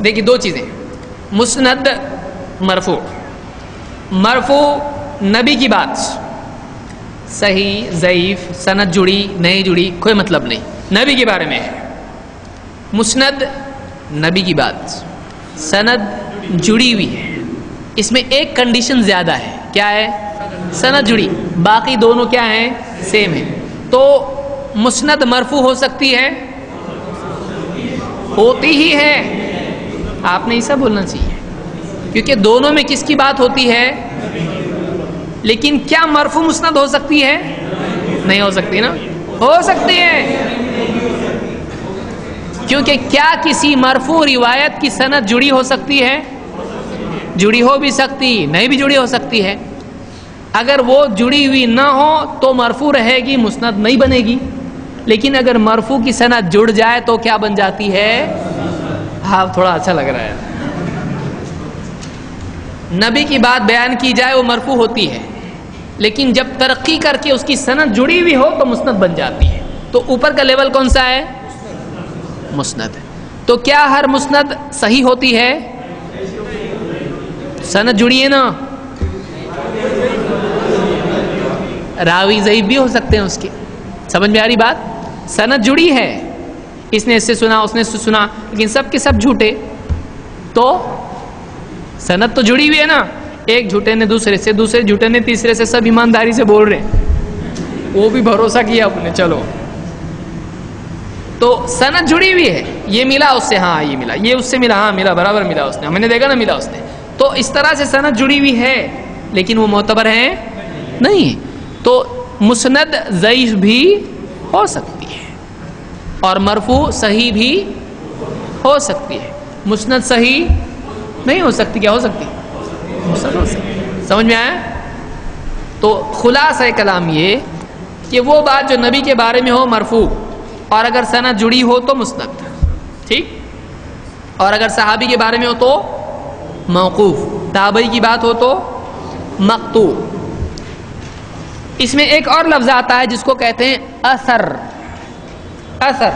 دیکھیے دو چیزیں، مسند مرفوع. مرفوع نبی کی بات، صحیح ضعیف سند جڑی نہیں جڑی کوئی مطلب نہیں، نبی کے بارے میں ہے. مسند نبی کی بات، سند جڑی ہوئی ہے. اس میں ایک کنڈیشن زیادہ ہے، کیا ہے؟ سند جڑی. باقی دونوں کیا ہیں؟ سیم ہیں. تو مسند مرفوع ہو سکتی ہے؟ ہوتی ہی ہے. آپ نے ایسا بولنا چاہیے، کیونکہ دونوں میں کس کی بات ہوتی ہے؟ لیکن کیا مرفوع مسند ہو سکتی ہے؟ نہیں ہو سکتی نا. ہو سکتی ہے، کیونکہ کیا کسی مرفوع روایت کی سند جڑی ہو سکتی ہے؟ جڑی ہو بھی سکتی، نہیں بھی جڑی ہو سکتی ہے. اگر وہ جڑی ہوئی نہ ہو تو مرفوع رہے گی، مسند نہیں بنے گی. لیکن اگر مرفوع کی سند جڑ جائے تو کیا بن جاتی ہے؟ ہاں تھوڑا اچھا لگ رہا ہے. نبی کی بات بیان کی جائے وہ مرفوع ہوتی ہے، لیکن جب ترقی کر کے اس کی سند جڑی ہوئی ہو تو مسند بن جاتی ہے. تو اوپر کا لیول کون سا ہے؟ مسند. تو کیا ہر مسند صحیح ہوتی ہے؟ سند جڑی ہے نا. راوی ضعیف بھی ہو سکتے ہیں اس کے. سمجھ میں آ رہی بات؟ سند جڑی ہے، اس نے اس سے سنا، اس نے اس سے سنا، لیکن سب کے سب جھوٹے. تو سند تو جڑی ہوئی ہے نا. ایک جھوٹے نے دوسرے سے، دوسرے جھوٹے نے تیسرے سے، سب ایمانداری سے بول رہے ہیں. وہ بھی بھروسہ کیا اپنے، چلو. تو سند جڑی ہوئی ہے، یہ ملا اس سے، ہاں یہ ملا، یہ اس سے ملا، ہاں ملا، برابر ملا اس نے، ہم نے دیکھا نا ملا اس نے. تو اس طرح سے سند جڑی ہوئی ہے، لیکن وہ معتبر ہے نہیں. تو مسند ضعیف بھی ہو سکتی ہے اور مرفوع صحیح بھی ہو سکتی ہے. مسند صحیح نہیں ہو سکتی. کیا ہو سکتی؟ مسند ہو سکتی. سمجھ میں آیا؟ تو خلاصہ کلام یہ کہ وہ بات جو نبی کے بارے میں ہو مرفوع، اور اگر سند جڑی ہو تو مسند، ٹھیک، اور اگر صحابی کے بارے میں ہو تو موقوف، تابعی کی بات ہو تو مقطوع۔ اس میں ایک اور لفظ آتا ہے جس کو کہتے ہیں اثر۔ اثر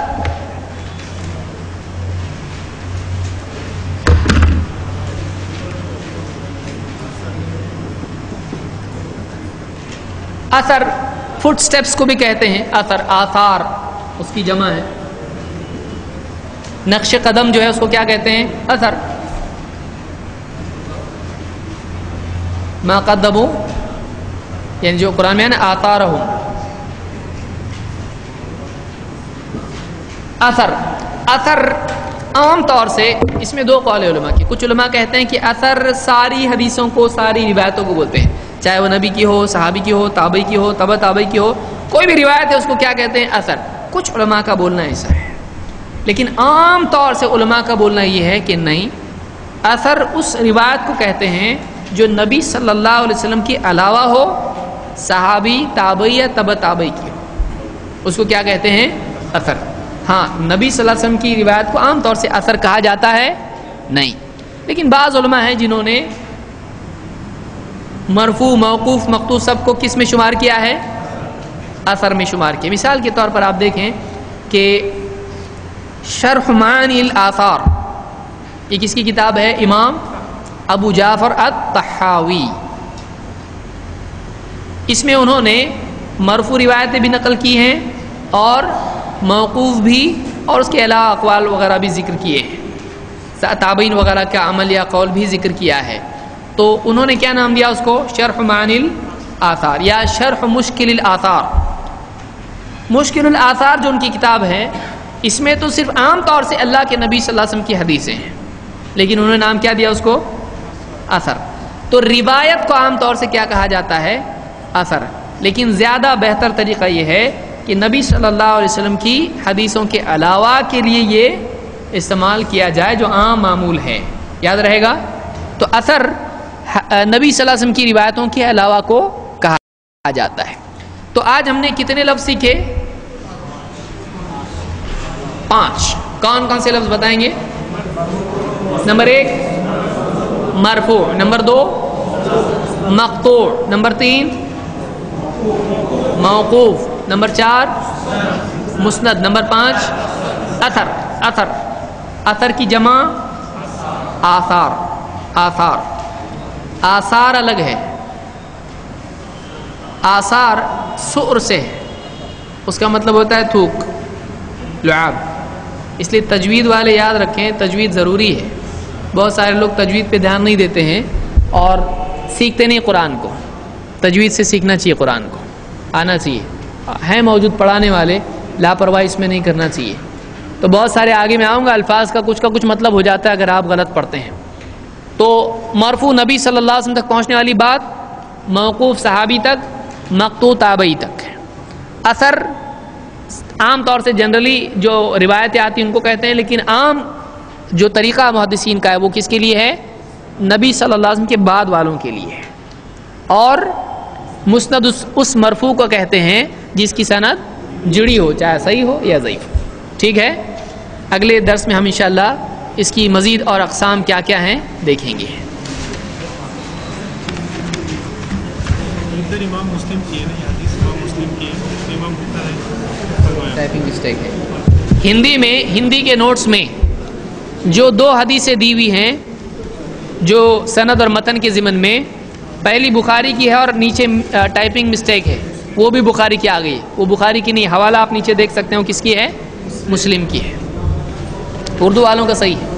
اثر فٹ سٹیپس کو بھی کہتے ہیں اثر، آثار اس کی جمع ہے، نقش قدم جو ہے اس کو کیا کہتے ہیں؟ اثر۔ ما قدموا، یعنی جو قرآن میں ہے نا آثارہم، اثر۔ اثر عام طور سے اس میں دو قول علماء کی، کچھ علماء کہتے ہیں کہ اثر ساری حدیثوں کو، ساری روایتوں کو بولتے ہیں، چاہے وہ نبی کی ہو، صحابی کی ہو، تابعی کی ہو، تبع تابعی کی ہو، کوئی بھی روایت ہے اس کو کیا کہتے ہیں؟ اثر۔ کچھ علماء کا بولنا ایسا ہے، لیکن عام طور سے علماء کا بولنا یہ ہے کہ نہیں، اثر اس روایت کو کہتے ہیں جو نبی صلی اللہ علیہ وسلم کے علاوہ ہو، صحابی، تابعی یا تبع تابعی کی ہو، اس کو کیا کہتے ہیں؟ اثر۔ ہاں، نبی صلی اللہ علیہ وسلم کی روایت کو عام طور سے اثر کہا جاتا ہے نہیں، لیکن بعض علماء ہیں جنہوں نے مرفوع، موقوف، مقطوع سب کو کس میں شمار کیا ہے؟ اثر میں شمار کیا۔ مثال کے طور پر آپ دیکھیں کہ شرح معانی الآثار، یہ کس کی کتاب ہے؟ امام ابو جعفر الطحاوی۔ اس میں انہوں نے مرفوع روایتیں بھی نقل کی ہیں اور موقوف بھی، اور اس کے علاوہ اقوال وغیرہ بھی ذکر کیے ہیں، تابعین وغیرہ کا عمل یا قول بھی ذکر کیا ہے۔ تو انہوں نے کیا نام دیا اس کو؟ شرح معانی الآثار یا شرح مشکل الآثار۔ مشکل الآثار جو ان کی کتاب ہے، اس میں تو صرف عام طور سے اللہ کے نبی صلی اللہ علیہ وسلم کی حدیثیں ہیں، لیکن انہوں نے نام کیا دیا اس کو؟ اثر۔ تو روایت کو عام طور سے کیا کہا جاتا ہے؟ اثر، لیکن زیادہ بہتر طریقہ یہ ہے کہ نبی صلی اللہ علیہ وسلم کی حدیثوں کے علاوہ کے لیے یہ استعمال کیا جائے جو عام معمول ہے، یاد رہے گا۔ تو اثر نبی صلی اللہ علیہ وسلم کی روایتوں کے علاوہ کو کہا جاتا ہے۔ تو آج ہم نے کتنے لفظ سیکھے؟ 5۔ کون کون سے لفظ بتائیں گے؟ نمبر 1 مرفوع، نمبر 2 مقطوع، نمبر 3 موقوف، نمبر 4 مسند، نمبر 5 اثر۔ اثر، اثر کی جمع آثار۔ آثار، آثار الگ ہے، آثار سؤر سے ہے، اس کا مطلب ہوتا ہے تھوک، لعاب۔ اس لیے تجوید والے یاد رکھیں، تجوید ضروری ہے۔ بہت سارے لوگ تجوید پہ دھیان نہیں دیتے ہیں اور سیکھتے نہیں قرآن کو۔ تجوید سے سیکھنا چاہیے، قرآن کو آنا چاہیے، ہیں موجود پڑھانے والے، لاپرواہی اس میں نہیں کرنا چاہیے۔ تو بہت سارے آگے میں آؤں گا، الفاظ کا کچھ مطلب ہو جاتا ہے اگر آپ غلط پڑھتے ہیں۔ تو مرفوع نبی صلی اللہ علیہ وسلم تک پہنچنے والی بات، موقوف صحابی تک، مقطوع تابعی تک۔ اثر عام طور سے جنرلی جو روایتیں آتی ہیں ان کو کہتے ہیں، لیکن عام جو طریقہ محدثین کا ہے وہ کس کے لیے ہے؟ نبی صلی اللہ علیہ وسلم کے بعد والوں کے لیے ہے۔ اور مسند اس مرفوع کو کہتے ہیں جس کی سند جڑی ہو، چاہے صحیح ہو یا ضعیف ہو۔ ٹھیک ہے، اگلے درس میں ہم انشاءاللہ اس کی مزید اور اقسام کیا کیا ہیں دیکھیں گے۔ امام مسلم کی ہے نا، حدیث امام مسلم کی ہے، امام ہوتا ہے، ٹائپنگ مسٹیک ہے۔ ہندی کے نوٹس میں جو 2 حدیثیں دی ہوئی ہیں جو سند اور متن کے ضمن میں، پہلی بخاری کی ہے اور نیچے ٹائپنگ مسٹیک ہے، وہ بھی بخاری کی آ گئی ہے، وہ بخاری کی نہیں، حوالہ آپ نیچے دیکھ سکتے ہیں، وہ کس کی ہے؟ مسلم کی ہے۔ اردو والوں کا صحیح ہے۔